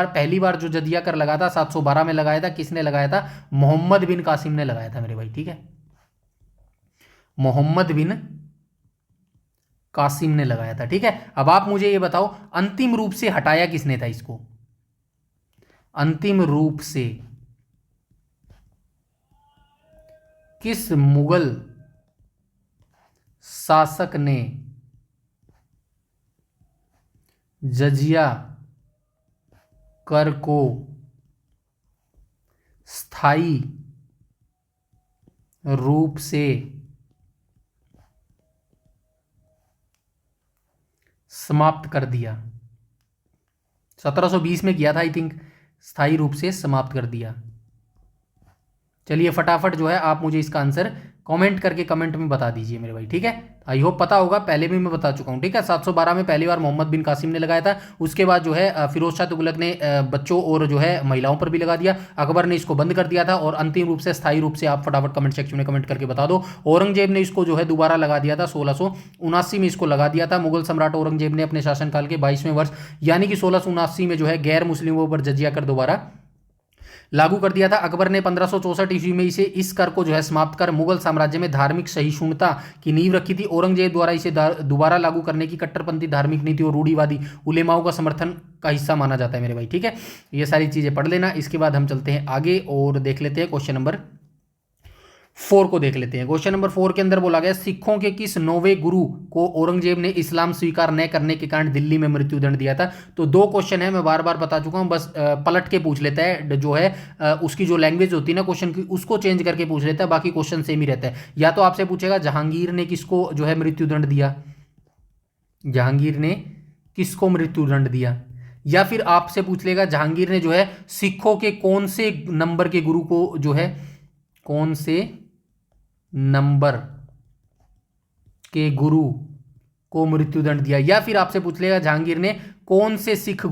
पहली बार जो जजिया कर लगा था 712 में लगाया था, किसने लगाया था, मोहम्मद बिन कासिम ने लगाया था मेरे भाई, ठीक है। मोहम्मद बिन कासिम ने लगाया था, ठीक है। अब आप मुझे ये बताओ अंतिम रूप से हटाया किसने था इसको, अंतिम रूप से किस मुगल शासक ने जजिया कर को स्थायी रूप से समाप्त कर दिया। 1720 में किया था आई थिंक, स्थायी रूप से समाप्त कर दिया। चलिए फटाफट जो है आप मुझे इसका आंसर कमेंट करके कमेंट में बता दीजिए मेरे भाई, ठीक है। आई होप पता होगा, पहले भी मैं बता चुका हूं, ठीक है। 712 में पहली बार मोहम्मद बिन कासिम ने लगाया था। उसके बाद जो है फिरोज शाह तुगलक ने बच्चों और जो है महिलाओं पर भी लगा दिया। अकबर ने इसको बंद कर दिया था और अंतिम रूप से स्थायी रूप से आप फटाफट कमेंट सेक्शन में कमेंट करके बता दो। औरंगजेब ने इसको जो है दोबारा लगा दिया था, 1679 में इसको लगा दिया था। मुगल सम्राट औरंगजेब ने अपने शासनकाल के 22वें वर्ष यानी कि 1679 में जो है गैर मुस्लिमों पर जजिया कर दोबारा लागू कर दिया था। अकबर ने 1564 ईस्वी में इस कर को जो है समाप्त कर मुगल साम्राज्य में धार्मिक सहिष्णुता की नींव रखी थी। औरंगजेब द्वारा इसे दोबारा लागू करने की कट्टरपंथी धार्मिक नीति और रूढ़िवादी उलेमाओं का समर्थन का हिस्सा माना जाता है मेरे भाई, ठीक है। ये सारी चीजें पढ़ लेना। इसके बाद हम चलते हैं आगे और देख लेते हैं क्वेश्चन नंबर 4 को देख लेते हैं। क्वेश्चन नंबर 4 के अंदर बोला गया सिखों के किस 9वें गुरु को औरंगजेब ने इस्लाम स्वीकार न करने के कारण दिल्ली में मृत्युदंड दिया था। तो 2 क्वेश्चन है, मैं बार बार बता चुका हूं, बस पलट के पूछ लेता है, जो है उसकी जो लैंग्वेज होती है ना क्वेश्चन की उसको चेंज करके पूछ लेता है, बाकी क्वेश्चन सेम ही रहता है। या तो आपसे पूछेगा जहांगीर ने किसको जो है मृत्युदंड दिया, जहांगीर ने किसको मृत्युदंड दिया, या फिर आपसे पूछ लेगा जहांगीर ने जो है सिखों के कौन से नंबर के गुरु को जो है कौन से नंबर के गुरु को मृत्युदंड दिया, या फिर आपसे पूछ लेगा जहांगीर ने कौन से सिख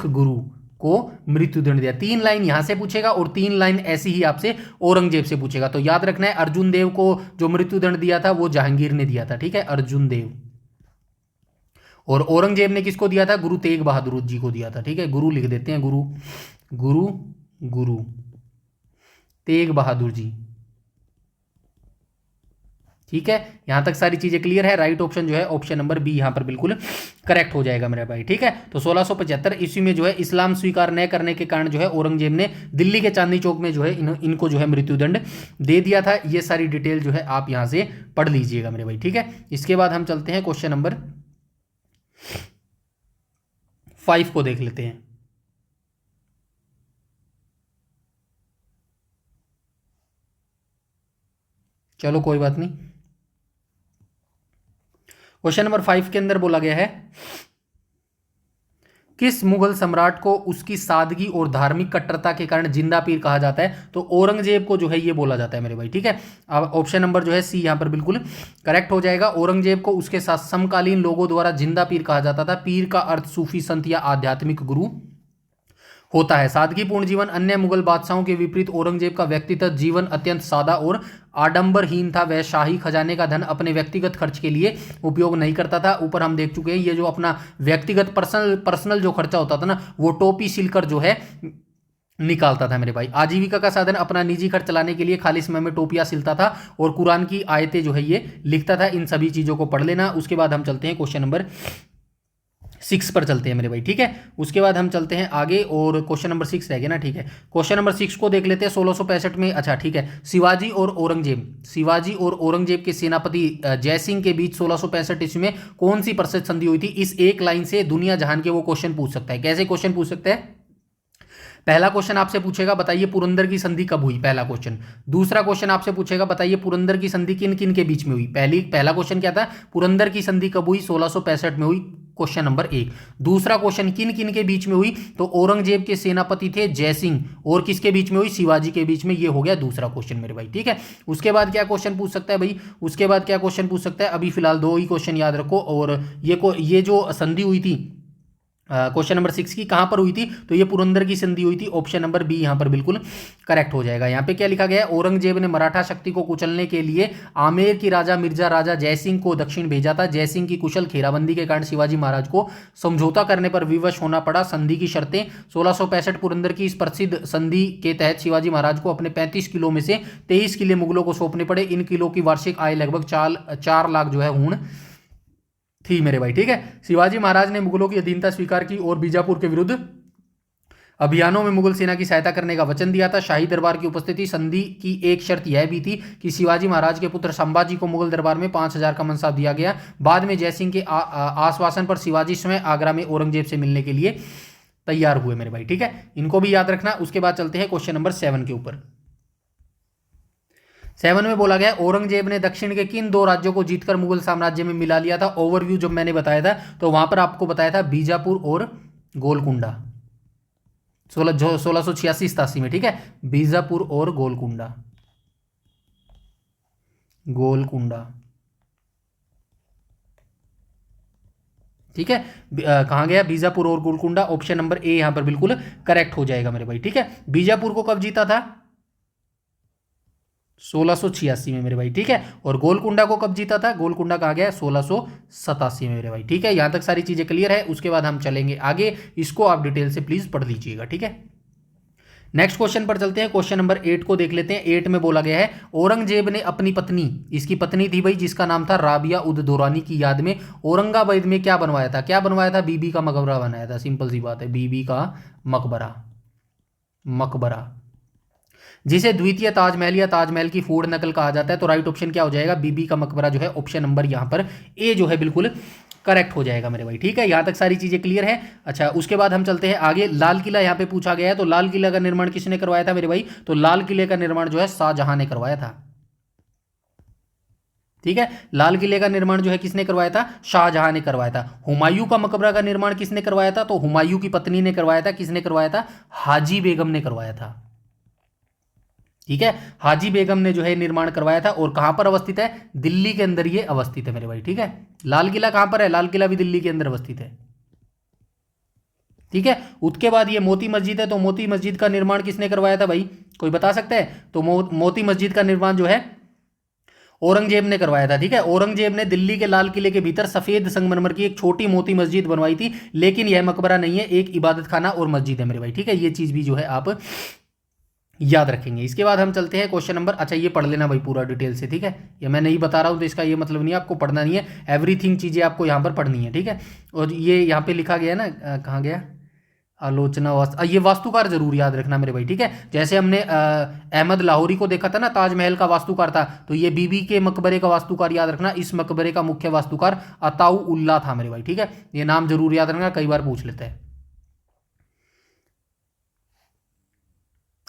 गुरु को मृत्युदंड दिया। 3 लाइन यहां से पूछेगा और 3 लाइन ऐसी ही आपसे औरंगजेब से पूछेगा। तो याद रखना है अर्जुन देव को जो मृत्युदंड दिया था वो जहांगीर ने दिया था, ठीक है, अर्जुन देव। और औरंगजेब ने किसको दिया था, गुरु तेग बहादुर जी को दिया था, ठीक है। गुरु लिख देते हैं, गुरु तेग बहादुर जी, ठीक है। यहां तक सारी चीजें क्लियर है। राइट ऑप्शन जो है ऑप्शन नंबर बी यहां पर बिल्कुल करेक्ट हो जाएगा मेरे भाई, ठीक है। तो 1675 ईस्वी में जो है इस्लाम स्वीकार न करने के कारण जो है औरंगजेब ने दिल्ली के चांदनी चौक में जो है इनको जो है मृत्युदंड दे दिया था। ये सारी डिटेल जो है आप यहां से पढ़ लीजिएगा मेरे भाई, ठीक है। इसके बाद हम चलते हैं क्वेश्चन नंबर 5 को देख लेते हैं। चलो कोई बात नहीं। क्वेश्चन नंबर 5 के अंदर बोला गया है किस मुगल सम्राट को उसकी सादगी और धार्मिक कट्टरता के कारण जिंदा पीर कहा जाता है। तो औरंगजेब को जो है ये बोला जाता है मेरे भाई, ठीक है। अब ऑप्शन नंबर जो है सी यहां पर बिल्कुल करेक्ट हो जाएगा। औरंगजेब को उसके साथ समकालीन लोगों द्वारा जिंदा पीर कहा जाता था। पीर का अर्थ सूफी संत या आध्यात्मिक गुरु होता है। सादगीपूर्ण जीवन अन्य मुगल बादशाहों के विपरीत औरंगजेब का व्यक्तिगत जीवन अत्यंत सादा और आडंबरहीन था। वह शाही खजाने का धन अपने व्यक्तिगत खर्च के लिए उपयोग नहीं करता था। ऊपर हम देख चुके हैं ये जो अपना व्यक्तिगत पर्सनल जो खर्चा होता था ना वो टोपी सिलकर जो है निकालता था मेरे भाई। आजीविका का साधन अपना निजी खर्च चलाने के लिए खाली समय में टोपियां सिलता था और कुरान की आयतें जो है ये लिखता था। इन सभी चीज़ों को पढ़ लेना। उसके बाद हम चलते हैं क्वेश्चन नंबर 6 पर चलते हैं मेरे भाई, ठीक है। उसके बाद हम चलते हैं आगे और क्वेश्चन नंबर 6 रह गया ना, ठीक है। क्वेश्चन नंबर 6 को देख लेते हैं। 1665 में, अच्छा ठीक है, शिवाजी और औरंगजेब के सेनापति जय सिंह के बीच 1665 ईस्वी में कौन सी परिषद संधि हुई थी? इस एक लाइन से दुनिया जहान के वो क्वेश्चन पूछ सकता है। कैसे क्वेश्चन पूछ सकता है? पहला क्वेश्चन आपसे पूछेगा बताइए पुरंदर की संधि कब हुई, पहला क्वेश्चन। दूसरा क्वेश्चन आपसे पूछेगा बताइए पुरंदर की संधि किन किन के बीच में हुई। पहला क्वेश्चन क्या था? पुरंदर की संधि कब हुई? 1665 में हुई, क्वेश्चन नंबर 1। दूसरा क्वेश्चन किन किन के बीच में हुई? तो औरंगजेब के सेनापति थे जय सिंह और किसके बीच में हुई? शिवाजी के बीच में। ये हो गया दूसरा क्वेश्चन मेरे भाई, ठीक है। उसके बाद क्या क्वेश्चन पूछ सकता है भाई? उसके बाद क्या क्वेश्चन पूछ सकता है? अभी फिलहाल 2 ही क्वेश्चन याद रखो। और ये जो संधि हुई थी क्वेश्चन नंबर 6 की, कहां पर हुई थी? तो ये पुरंदर की संधि हुई थी। ऑप्शन नंबर बी यहां पर बिल्कुल करेक्ट हो जाएगा। यहां पे क्या लिखा गया है? औरंगजेब ने मराठा शक्ति को कुचलने के लिए आमेर की राजा मिर्जा राजा जयसिंह को दक्षिण भेजा था। जयसिंह की कुशल घेराबंदी के कारण शिवाजी महाराज को समझौता करने पर विवश होना पड़ा। संधि की शर्तें 1665 पुरंदर की इस प्रसिद्ध संधि के तहत शिवाजी महाराज को अपने 35 किलो में से 23 किले मुगलों को सौंपने पड़े। इन किलों की वार्षिक आय लगभग 4 लाख जो है हूण थी मेरे भाई, ठीक है। शिवाजी महाराज ने मुगलों की अधीनता स्वीकार की और बीजापुर के विरुद्ध अभियानों में मुगल सेना की सहायता करने का वचन दिया था। शाही दरबार की उपस्थिति। संधि की एक शर्त यह भी थी कि शिवाजी महाराज के पुत्र संभाजी को मुगल दरबार में 5000 का मनसाब दिया गया। बाद में जयसिंह के आश्वासन पर शिवाजी स्वयं आगरा में औरंगजेब से मिलने के लिए तैयार हुए मेरे भाई, ठीक है। इनको भी याद रखना। उसके बाद चलते हैं क्वेश्चन नंबर 7 के ऊपर। 7 में बोला गया औरंगजेब ने दक्षिण के किन 2 राज्यों को जीतकर मुगल साम्राज्य में मिला लिया था? ओवरव्यू जब मैंने बताया था तो वहां पर आपको बताया था बीजापुर और गोलकुंडा, 1686-87 में, ठीक है। बीजापुर और गोलकुंडा, ठीक है। कहां गया? बीजापुर और गोलकुंडा। ऑप्शन नंबर ए यहां पर बिल्कुल करेक्ट हो जाएगा मेरे भाई, ठीक है। बीजापुर को कब जीता था? 1686 में मेरे भाई, ठीक है। और गोलकुंडा को कब जीता था? गोलकुंडा कहा गया? 1687 में मेरे भाई, ठीक है। यहां तक सारी चीजें क्लियर है। उसके बाद हम चलेंगे आगे। इसको आप डिटेल से प्लीज पढ़ लीजिएगा, ठीक है। नेक्स्ट क्वेश्चन पर चलते हैं। क्वेश्चन नंबर 8 को देख लेते हैं। 8 में बोला गया है औरंगजेब ने अपनी पत्नी, इसकी पत्नी थी भाई जिसका नाम था राबिया उद दौरानी की याद में औरंगाबाद में क्या बनवाया था? क्या बनवाया था? बीबी का मकबरा बनाया था। सिंपल सी बात है, बीबी का मकबरा, जिसे द्वितीय ताजमहल या ताजमहल की फोड़ नकल कहा जाता है। तो राइट ऑप्शन क्या हो जाएगा? बीबी का मकबरा जो है ऑप्शन नंबर यहां पर ए जो है बिल्कुल करेक्ट हो जाएगा मेरे भाई, ठीक है। यहां तक सारी चीजें क्लियर है। अच्छा, उसके बाद हम चलते हैं आगे। लाल किला यहां पे पूछा गया है, तो लाल किला का निर्माण किसने करवाया था मेरे भाई? तो लाल किले का निर्माण जो है शाहजहां ने करवाया था, ठीक है। लाल किले का निर्माण जो है किसने करवाया था? शाहजहां ने करवाया था। हुमायूं का मकबरा का निर्माण किसने करवाया था? तो हुमायूं की पत्नी ने करवाया था। किसने करवाया था? हाजी बेगम ने करवाया था, ठीक है। हाजी बेगम ने जो है निर्माण करवाया था। और कहां पर अवस्थित है? दिल्ली के अंदर ये अवस्थित है मेरे भाई, ठीक है। लाल किला कहां पर है? लाल किला भी दिल्ली के अंदर अवस्थित है, ठीक है। उसके बाद ये मोती मस्जिद है, तो मोती मस्जिद का निर्माण किसने करवाया था भाई? कोई बता सकता है? तो मोती मस्जिद का निर्माण जो है औरंगजेब ने करवाया था, ठीक है। औरंगजेब ने दिल्ली के लाल किले के भीतर सफेद संगमरमर की एक छोटी मोती मस्जिद बनवाई थी, लेकिन यह मकबरा नहीं है, एक इबादत खाना और मस्जिद है मेरे भाई, ठीक है। ये चीज भी जो है आप याद रखेंगे। इसके बाद हम चलते हैं क्वेश्चन नंबर, अच्छा ये पढ़ लेना भाई पूरा डिटेल से, ठीक है। ये मैं नहीं बता रहा हूं तो इसका ये मतलब नहीं है आपको पढ़ना नहीं है, एवरीथिंग चीजें आपको यहां पर पढ़नी है, ठीक है। और ये यहां पे लिखा गया है ना, कहाँ गया? आलोचना ये वास्तुकार जरूर याद रखना मेरे भाई, ठीक है। जैसे हमने अहमद लाहौरी को देखा था ना, ताजमहल का वास्तुकार था, तो ये बीबी के मकबरे का वास्तुकार याद रखना। इस मकबरे का मुख्य वास्तुकार अताउल्लाह था मेरे भाई, ठीक है। ये नाम जरूर याद रखना, कई बार पूछ लेते हैं।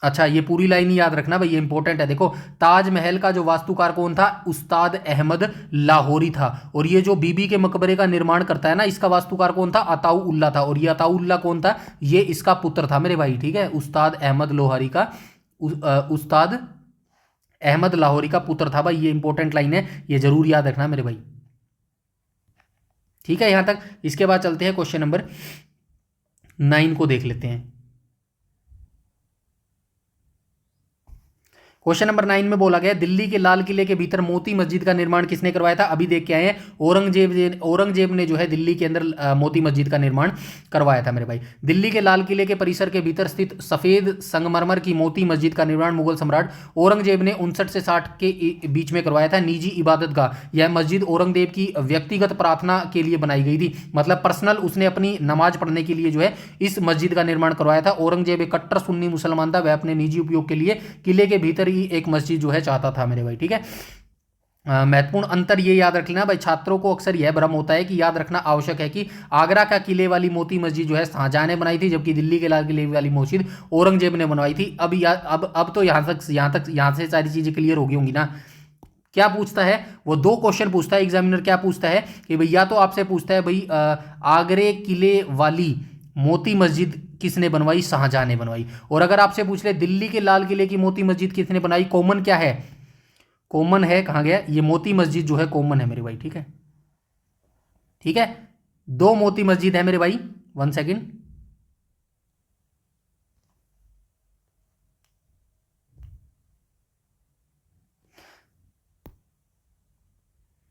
अच्छा, ये पूरी लाइन ही याद रखना भाई, ये इंपॉर्टेंट है। देखो, ताजमहल का जो वास्तुकार कौन था? उस्ताद अहमद लाहौरी था। और ये जो बीबी के मकबरे का निर्माण करता है ना, इसका वास्तुकार कौन था? अताउल्लाह था। और ये अताउल्लाह कौन था? ये इसका पुत्र था मेरे भाई, ठीक है। उस्ताद अहमद लोहारी का उस्ताद अहमद लाहौरी का पुत्र था भाई। ये इंपॉर्टेंट लाइन है, ये जरूर याद रखना मेरे भाई, ठीक है, यहां तक। इसके बाद चलते हैं क्वेश्चन नंबर 9 को देख लेते हैं। क्वेश्चन नंबर 9 में बोला गया दिल्ली के लाल किले के भीतर मोती मस्जिद का निर्माण किसने करवाया था? अभी देख के आए हैं, औरंगजेब ने जो है दिल्ली के अंदर मोती मस्जिद का निर्माण करवाया था मेरे भाई। दिल्ली के लाल किले के परिसर के भीतर स्थित सफेद संगमरमर की मोती मस्जिद का निर्माण मुगल सम्राट औरंगजेब ने 59 से 60 के बीच में करवाया था। निजी इबादत गाह, यह मस्जिद औरंगजेब की व्यक्तिगत प्रार्थना के लिए बनाई गई थी, मतलब पर्सनल उसने अपनी नमाज पढ़ने के लिए जो है इस मस्जिद का निर्माण करवाया था। औरंगजेब एक कट्टर सुन्नी मुसलमान था, वह अपने निजी उपयोग के लिए किले के भीतर ही एक मस्जिद जो है चाहता था मेरे भाई। ठीक है, महत्वपूर्ण अंतर ये याद रख लेना भाई, छात्रों को अक्सर यह भ्रम होता है कि याद रखना आवश्यक है कि आगरा का किले वाली मोती मस्जिद जो है शाहजहां ने बनाई थी, जबकि दिल्ली के लाल किले वाली मस्जिद औरंगजेब ने बनवाई थी। अब तो यहां से सारी चीजें क्लियर हो गई होंगी ना। क्या पूछता है वो? दो क्वेश्चन पूछता है एग्जामिनर। क्या पूछता है कि भैया, तो आपसे पूछता है भाई आगरे किले वाली मोती मस्जिद किसने बनवाई? शाहजहां ने बनवाई। और अगर आपसे पूछ ले दिल्ली के लाल किले की मोती मस्जिद किसने बनाई, कॉमन क्या है? कॉमन है, कहां गया ये मोती मस्जिद जो है, कॉमन है मेरे भाई। ठीक है, ठीक है, दो मोती मस्जिद है मेरे भाई। 1 सेकेंड,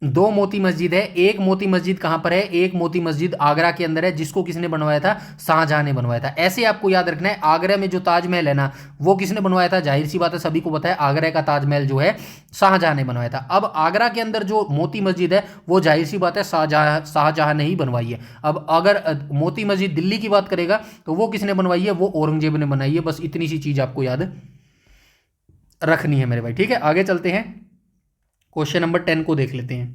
दो मोती मस्जिद है। एक मोती मस्जिद कहां पर है? एक मोती मस्जिद आगरा के अंदर है, जिसको किसने बनवाया था? शाहजहां ने बनवाया था। ऐसे आपको याद रखना है। आगरा में जो ताजमहल है ना, वो किसने बनवाया था? जाहिर सी बात है, सभी को पता है, आगरा का ताजमहल जो है शाहजहां ने बनवाया था। अब आगरा के अंदर जो मोती मस्जिद है वो जाहिर सी बात है शाहजहां ने ही बनवाई है। अब अगर मोती मस्जिद दिल्ली की बात करेगा तो वो किसने बनवाई है? वो औरंगजेब ने बनाई है। बस इतनी सी चीज आपको याद रखनी है मेरे भाई। ठीक है, आगे चलते हैं, क्वेश्चन नंबर 10 को देख लेते हैं।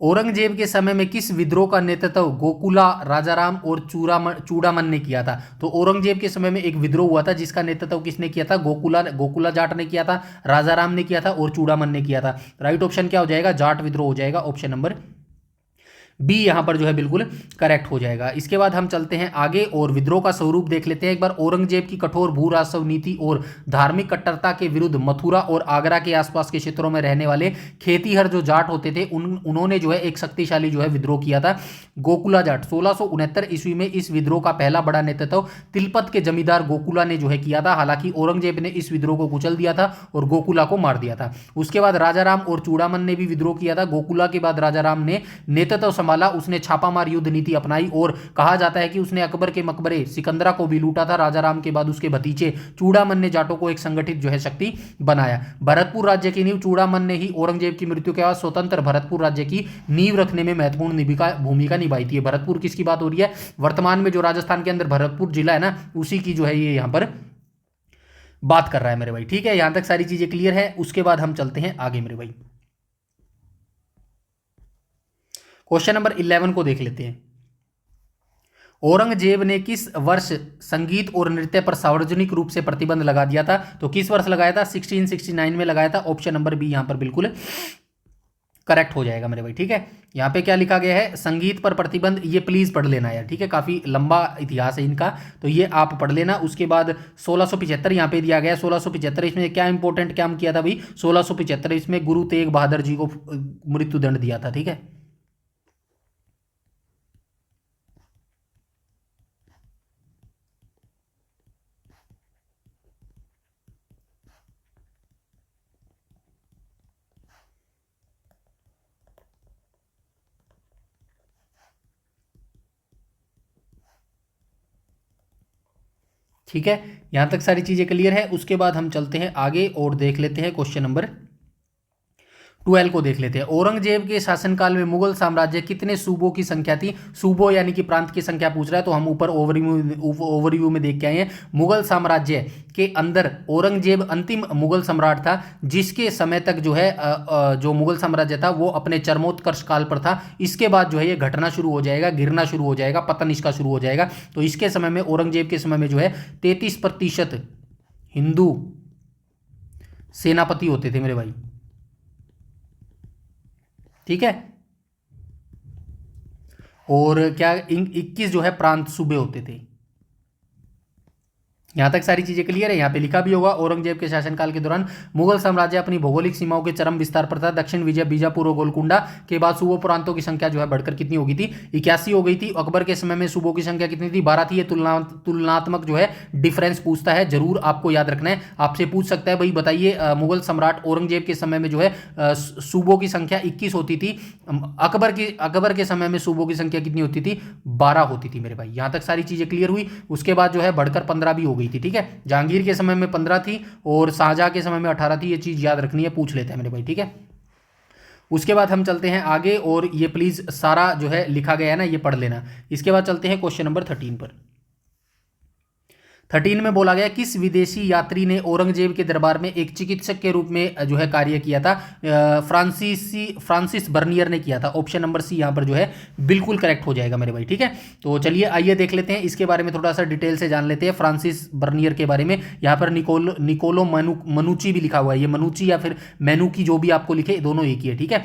औरंगजेब के समय में किस विद्रोह का नेतृत्व गोकुला, राजाराम और चूड़ामन ने किया था? तो औरंगजेब के समय में एक विद्रोह हुआ था जिसका नेतृत्व किसने किया था? गोकुला जाट ने किया था, राजाराम ने किया था और चूड़ामन ने किया था। राइट ऑप्शन क्या हो जाएगा? जाट विद्रोह हो जाएगा। ऑप्शन नंबर बी यहां पर जो है बिल्कुल करेक्ट हो जाएगा। इसके बाद हम चलते हैं आगे और विद्रोह का स्वरूप देख लेते हैं एक बार। औरंगजेब की कठोर भू राजस्व नीति और धार्मिक कट्टरता के विरुद्ध मथुरा और आगरा के आसपास के क्षेत्रों में रहने वाले खेतीहर जो जाट होते थे उन्होंने जो है एक शक्तिशाली जो है विद्रोह किया था, गोकुला जाट। 1669 ईस्वी में इस विद्रोह का पहला बड़ा नेतृत्व तिलपत के जमींदार गोकुला ने जो है किया था। हालांकि औरंगजेब ने इस विद्रोह को कुचल दिया था और गोकुला को मार दिया था। उसके बाद राजाराम और चूड़ामन ने भी विद्रोह किया था। गोकुला के बाद राजाराम ने नेतृत्व संभाला, उसने छापामार युद्ध नीति अपनाई और कहा जाता है कि उसने अकबर के मकबरे सिकंदरा को भी लूटा था। राजाराम के बाद उसके भतीजे चूड़ामन ने जाटों को एक संगठित जो है शक्ति बनाया। भरतपुर राज्य की नींव चूड़ामन ने ही औरंगजेब की मृत्यु के बाद स्वतंत्र भरतपुर राज्य की नींव रखने में महत्वपूर्ण भूमिका निभाई थी। भरतपुर किसकी बात हो रही है? वर्तमान में जो राजस्थान के अंदर भरतपुर जिला है ना, उसी की जो है ये यहां पर बात कर रहा है मेरे भाई। ठीक है, यहां तक सारी चीजें क्लियर है। उसके बाद हम चलते हैं आगे मेरे भाई, क्वेश्चन नंबर 11 को देख लेते हैं। औरंगजेब ने किस वर्ष संगीत और नृत्य पर सार्वजनिक रूप से प्रतिबंध लगा दिया था? तो किस वर्ष लगाया था? 1669 में लगाया था। ऑप्शन नंबर बी यहां पर बिल्कुल करेक्ट हो जाएगा मेरे भाई। ठीक है, यहां पे क्या लिखा गया है? संगीत पर प्रतिबंध। ये प्लीज पढ़ लेना यार, ठीक है, काफी लंबा इतिहास है इनका, तो ये आप पढ़ लेना। उसके बाद 1675 यहां पे दिया गया। 1675 इसमें क्या इंपॉर्टेंट काम किया था भाई? 1675 इसमें गुरु तेग बहादुर जी को मृत्युदंड दिया था। ठीक है, ठीक है, यहां तक सारी चीजें क्लियर है। उसके बाद हम चलते हैं आगे और देख लेते हैं क्वेश्चन नंबर 12 को देख लेते हैं। औरंगजेब के शासनकाल में मुगल साम्राज्य कितने सूबों की संख्या थी? सूबों यानी कि प्रांत की संख्या पूछ रहा है, तो हम ऊपर ओवरव्यू में देख के आए हैं। मुगल साम्राज्य के अंदर औरंगजेब अंतिम मुगल सम्राट था जिसके समय तक जो है जो मुगल साम्राज्य था वो अपने चरमोत्कर्ष काल पर था। इसके बाद जो है ये घटना शुरू हो जाएगा, गिरना शुरू हो जाएगा, पतन इसका शुरू हो जाएगा। तो इसके समय में, औरंगजेब के समय में जो है 33% हिंदू सेनापति होते थे मेरे भाई। ठीक है, और क्या 21 जो है प्रांत सूबे होते थे। यहाँ तक सारी चीजें क्लियर है। यहाँ पे लिखा भी होगा, औरंगजेब के शासनकाल के दौरान मुगल साम्राज्य अपनी भौगोलिक सीमाओं के चरम विस्तार पर था। दक्षिण विजय, बीजापुर और गोलकुंडा के बाद सूबों प्रांतों की संख्या जो है बढ़कर कितनी हो गई थी, 81 हो गई थी। अकबर के समय में सूबों की संख्या कितनी थी, 12 थी। ये तुलनात्मक जो है डिफरेंस पूछता है, जरूर आपको याद रखना है। आपसे पूछ सकता है भाई बताइए मुगल सम्राट औरंगजेब के समय में जो है सूबों की संख्या 21 होती थी, अकबर के समय में सूबों की संख्या कितनी होती थी, 12 होती थी मेरे भाई। यहां तक सारी चीजें क्लियर हुई। उसके बाद जो है बढ़कर 15 भी हो गई थी, ठीक है। जहांगीर के समय में 15 थी और शाहजहां के समय में 18 थी। ये चीज याद रखनी है, पूछ लेते हैं मेरे भाई, ठीक है। उसके बाद हम चलते हैं आगे, और ये प्लीज सारा जो है लिखा गया है ना, ये पढ़ लेना। इसके बाद चलते हैं क्वेश्चन नंबर 13 पर। 13 में बोला गया, किस विदेशी यात्री ने औरंगजेब के दरबार में एक चिकित्सक के रूप में जो है कार्य किया था। फ्रांसिस बर्नियर ने किया था। ऑप्शन नंबर सी यहाँ पर जो है बिल्कुल करेक्ट हो जाएगा मेरे भाई, ठीक है। तो चलिए आइए देख लेते हैं, इसके बारे में थोड़ा सा डिटेल से जान लेते हैं फ्रांसिस बर्नियर के बारे में। यहाँ पर निकोलो मनुची भी लिखा हुआ है, ये मनुची या फिर मेनुकी जो भी आपको लिखे, दोनों एक ही है, ठीक है।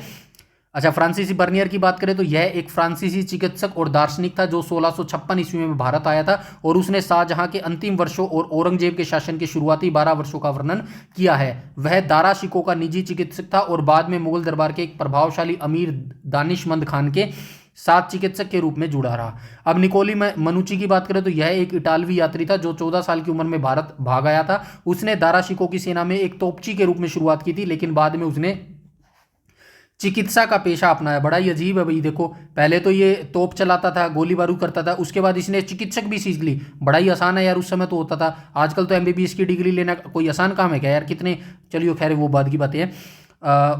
अच्छा, फ्रांसीसी बर्नियर की बात करें तो यह एक फ्रांसीसी चिकित्सक और दार्शनिक था जो 1656 ईस्वी में भारत आया था, और उसने शाहजहां के अंतिम वर्षों और औरंगजेब के शासन के शुरुआती 12 वर्षों का वर्णन किया है। वह दारा शिकोह का निजी चिकित्सक था और बाद में मुगल दरबार के एक प्रभावशाली अमीर दानिशमंद खान के साथ चिकित्सक के रूप में जुड़ा रहा। अब निकोली मनुची की बात करें तो यह एक इटालवी यात्री था जो 14 साल की उम्र में भारत भाग आया था। उसने दारा शिकोह की सेना में एक तोपची के रूप में शुरुआत की थी, लेकिन बाद में उसने चिकित्सा का पेशा अपनाया। बड़ा ही अजीब है भाई, देखो पहले तो ये तोप चलाता था, गोली बारूद करता था, उसके बाद इसने चिकित्सक भी सीख ली। बड़ा ही आसान है यार, उस समय तो होता था। आजकल तो एमबीबीएस की डिग्री लेना कोई आसान काम है क्या यार, कितने, चलिए खैर वो बाद की बातें हैं।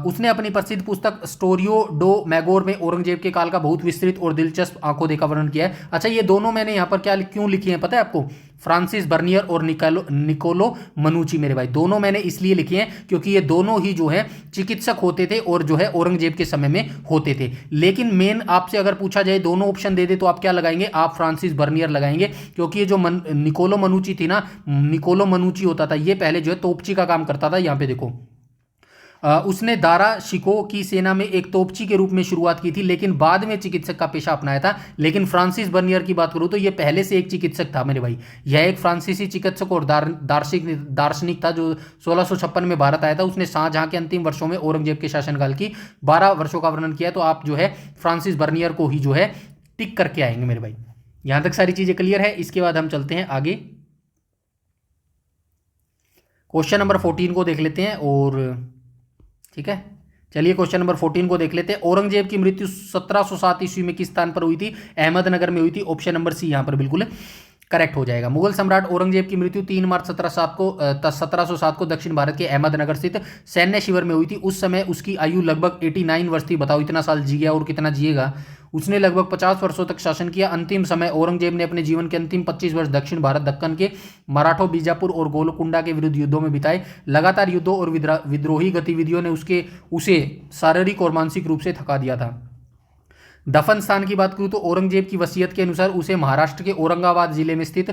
उसने अपनी प्रसिद्ध पुस्तक स्टोरियो डो मैगोर में औरंगजेब के काल का बहुत विस्तृत और दिलचस्प आंखों देखा वर्णन किया है। अच्छा, ये दोनों मैंने यहाँ पर क्या क्यों लिखी है पता है आपको, फ्रांसिस बर्नियर और निकोलो मनुची मेरे भाई, दोनों मैंने इसलिए लिखे हैं क्योंकि ये दोनों ही जो है चिकित्सक होते थे और जो है औरंगजेब के समय में होते थे। लेकिन मेन आपसे अगर पूछा जाए, दोनों ऑप्शन दे दे तो आप क्या लगाएंगे, आप फ्रांसिस बर्नियर लगाएंगे, क्योंकि ये जो निकोलो मनुची थी ना, निकोलो मनुची होता था, ये पहले जो है तोपची का काम करता था। यहाँ पे देखो उसने दारा शिकोह की सेना में एक तोपची के रूप में शुरुआत की थी, लेकिन बाद में चिकित्सक का पेशा अपनाया था। लेकिन फ्रांसिस बर्नियर की बात करूं तो यह पहले से एक चिकित्सक था मेरे भाई। यह एक फ्रांसीसी चिकित्सक और दार्शनिक था जो 1656 में भारत आया था। उसने शाहजहां के अंतिम वर्षों में औरंगजेब के शासनकाल की 12 वर्षों का वर्णन किया। तो आप जो है फ्रांसिस बर्नियर को ही जो है टिक करके आएंगे मेरे भाई। यहां तक सारी चीजें क्लियर है। इसके बाद हम चलते हैं आगे, क्वेश्चन नंबर 14 को देख लेते हैं, और ठीक है चलिए क्वेश्चन नंबर 14 को देख लेते हैं। औरंगजेब की मृत्यु 1707 ईस्वी में किस स्थान पर हुई थी, अहमदनगर में हुई थी। ऑप्शन नंबर सी यहां पर बिल्कुल करेक्ट हो जाएगा। मुगल सम्राट औरंगजेब की मृत्यु 3 मार्च 1707 को दक्षिण भारत के अहमदनगर स्थित सैन्य शिविर में हुई थी। उस समय उसकी आयु लगभग 89 वर्ष थी। बताओ इतना साल जी गया और कितना जिएगा। उसने लगभग 50 वर्षों तक शासन किया। अंतिम समय औरंगजेब ने अपने जीवन के अंतिम 25 वर्ष दक्षिण भारत, दक्कन के मराठों, बीजापुर और गोलकुंडा के विरुद्ध युद्धों में बिताए। लगातार युद्धों और विद्रोही गतिविधियों ने उसे शारीरिक और मानसिक रूप से थका दिया था। दफन स्थान की बात करूं तो औरंगजेब की वसीयत के अनुसार उसे महाराष्ट्र के औरंगाबाद जिले में स्थित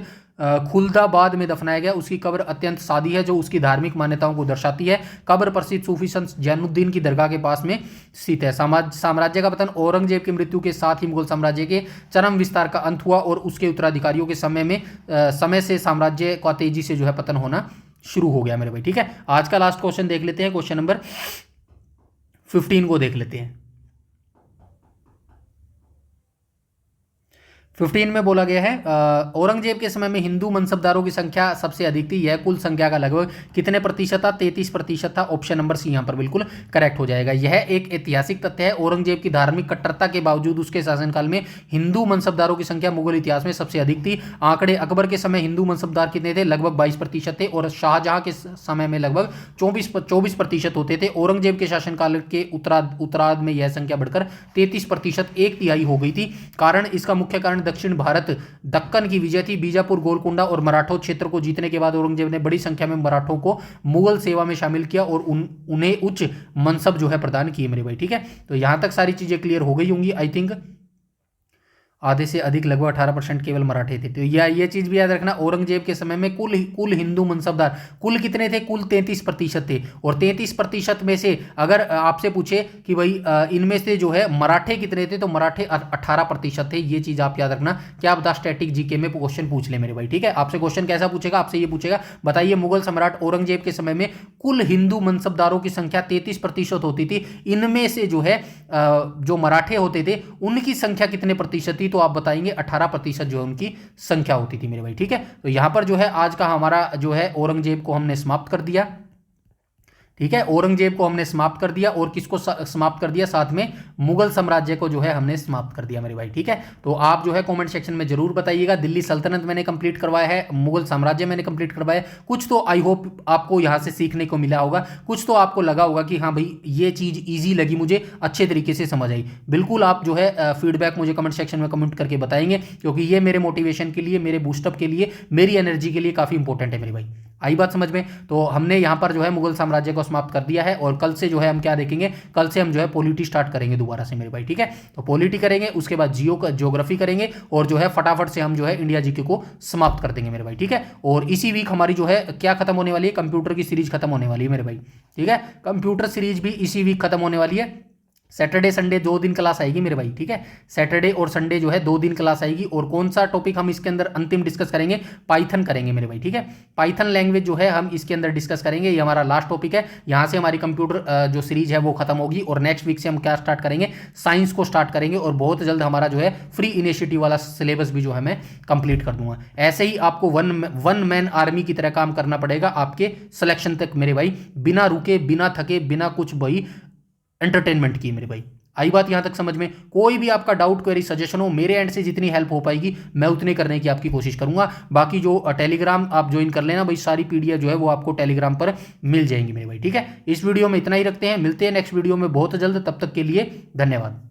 खुलदाबाद में दफनाया गया। उसकी कब्र अत्यंत सादी है जो उसकी धार्मिक मान्यताओं को दर्शाती है। कब्र प्रसिद्ध सूफी संत जैनुद्दीन की दरगाह के पास में स्थित है। साम्राज्य का पतन, औरंगजेब की मृत्यु के साथ ही मुगल साम्राज्य के चरम विस्तार का अंत हुआ और उसके उत्तराधिकारियों के समय से साम्राज्य का तेजी से जो है पतन होना शुरू हो गया मेरे भाई, ठीक है। आज का लास्ट क्वेश्चन देख लेते हैं, क्वेश्चन नंबर 15 को देख लेते हैं। 15 में बोला गया है, औरंगजेब के समय में हिंदू मनसबदारों की संख्या सबसे अधिक थी। यह कुल संख्या का लगभग कितने प्रतिशत था, 33% था। ऑप्शन नंबर सी यहाँ पर बिल्कुल करेक्ट हो जाएगा। यह एक ऐतिहासिक तथ्य है। औरंगजेब की धार्मिक कट्टरता के बावजूद उसके शासनकाल में हिंदू मनसबदारों की संख्या मुगल इतिहास में सबसे अधिक थी। आंकड़े अकबर के समय हिंदू मनसबदार कितने थे, लगभग 22% थे, और शाहजहां के समय में लगभग 24% होते थे। औरंगजेब के शासनकाल के उत्तरार्ध में यह संख्या बढ़कर 33%, 1/3 हो गई थी। कारण, इसका मुख्य कारण दक्षिण भारत, दक्कन की विजय थी। बीजापुर, गोलकुंडा और मराठों क्षेत्र को जीतने के बाद औरंगजेब ने बड़ी संख्या में मराठों को मुगल सेवा में शामिल किया और उन्हें उच्च मनसब जो है प्रदान किए मेरे भाई, ठीक है। तो यहां तक सारी चीजें क्लियर हो गई होंगी आई थिंक। आधे से अधिक लगभग 18% केवल मराठे थे। तो ये चीज भी याद रखना, औरंगजेब के समय में कुल हिंदू मनसबदार कुल कितने थे? कुल 33% थे। और 33% में से अगर आपसे पूछे कि भाई इनमें से जो है मराठे कितने थे, तो मराठे 18% थे। ये चीज आप याद रखना, क्या बता स्टैटिक जीके में क्वेश्चन पूछ ले मेरे भाई, ठीक है। आपसे क्वेश्चन कैसा पूछेगा? आपसे ये पूछेगा, बताइए मुगल सम्राट औरंगजेब के समय में कुल हिंदू मनसबदारों की संख्या 33% होती थी, इनमें से जो है जो मराठे होते थे उनकी संख्या कितने प्रतिशत थी? तो आप बताएंगे 18% जो है उनकी संख्या होती थी मेरे भाई, ठीक है। तो यहां पर जो है आज का हमारा जो है औरंगजेब को हमने समाप्त कर दिया, ठीक है। औरंगजेब को हमने समाप्त कर दिया, और किसको समाप्त कर दिया? साथ में मुगल साम्राज्य को जो है हमने समाप्त कर दिया मेरे भाई, ठीक है। तो आप जो है कमेंट सेक्शन में जरूर बताइएगा, दिल्ली सल्तनत मैंने कंप्लीट करवाया है, मुगल साम्राज्य मैंने कंप्लीट करवाया है। कुछ तो आई होप आपको यहां से सीखने को मिला होगा, कुछ तो आपको लगा होगा कि हाँ भाई ये चीज ईजी लगी, मुझे अच्छे तरीके से समझ आई। बिल्कुल आप जो है फीडबैक मुझे कमेंट सेक्शन में कमेंट करके बताएंगे, क्योंकि ये मेरे मोटिवेशन के लिए, मेरे बूस्टअप के लिए, मेरी एनर्जी के लिए काफी इंपॉर्टेंट है मेरे भाई। आई बात समझ में? तो हमने यहां पर जो है मुगल साम्राज्य को समाप्त कर दिया है, और कल से जो है हम क्या देखेंगे? कल से हम जो है पॉलिटी स्टार्ट करेंगे दोबारा से मेरे भाई, ठीक है। तो पॉलिटी करेंगे, उसके बाद ज्योग्राफी करेंगे, और जो है फटाफट से हम जो है इंडिया जीके को समाप्त कर देंगे मेरे भाई, ठीक है। और इसी वीक हमारी जो है क्या खत्म होने वाली है? कंप्यूटर की सीरीज खत्म होने वाली है मेरे भाई, ठीक है। कंप्यूटर सीरीज भी इसी वीक खत्म होने वाली है। सैटरडे संडे 2 दिन क्लास आएगी मेरे भाई, ठीक है। सैटरडे और संडे जो है 2 दिन क्लास आएगी। और कौन सा टॉपिक हम इसके अंदर अंतिम डिस्कस करेंगे? पाइथन करेंगे मेरे भाई, ठीक है। पाइथन लैंग्वेज जो है हम इसके अंदर डिस्कस करेंगे, ये हमारा लास्ट टॉपिक है। यहां से हमारी कंप्यूटर जो सीरीज है वो खत्म होगी, और नेक्स्ट वीक से हम क्या स्टार्ट करेंगे? साइंस को स्टार्ट करेंगे, और बहुत जल्द हमारा जो है फ्री इनिशिएटिव वाला सिलेबस भी जो है मैं कंप्लीट कर दूंगा। ऐसे ही आपको वन मैन आर्मी की तरह काम करना पड़ेगा आपके सिलेक्शन तक मेरे भाई, बिना रुके, बिना थके, बिना कुछ भाई एंटरटेनमेंट की मेरे भाई। आई बात यहां तक समझ में? कोई भी आपका डाउट, क्वेरी, सजेशन हो, मेरे एंड से जितनी हेल्प हो पाएगी मैं उतने करने की आपकी कोशिश करूंगा। बाकी जो टेलीग्राम आप ज्वाइन कर लेना भाई, सारी पीडीएफ जो है वो आपको टेलीग्राम पर मिल जाएंगी मेरे भाई, ठीक है। इस वीडियो में इतना ही रखते हैं, मिलते हैं नेक्स्ट वीडियो में बहुत जल्द, तब तक के लिए धन्यवाद।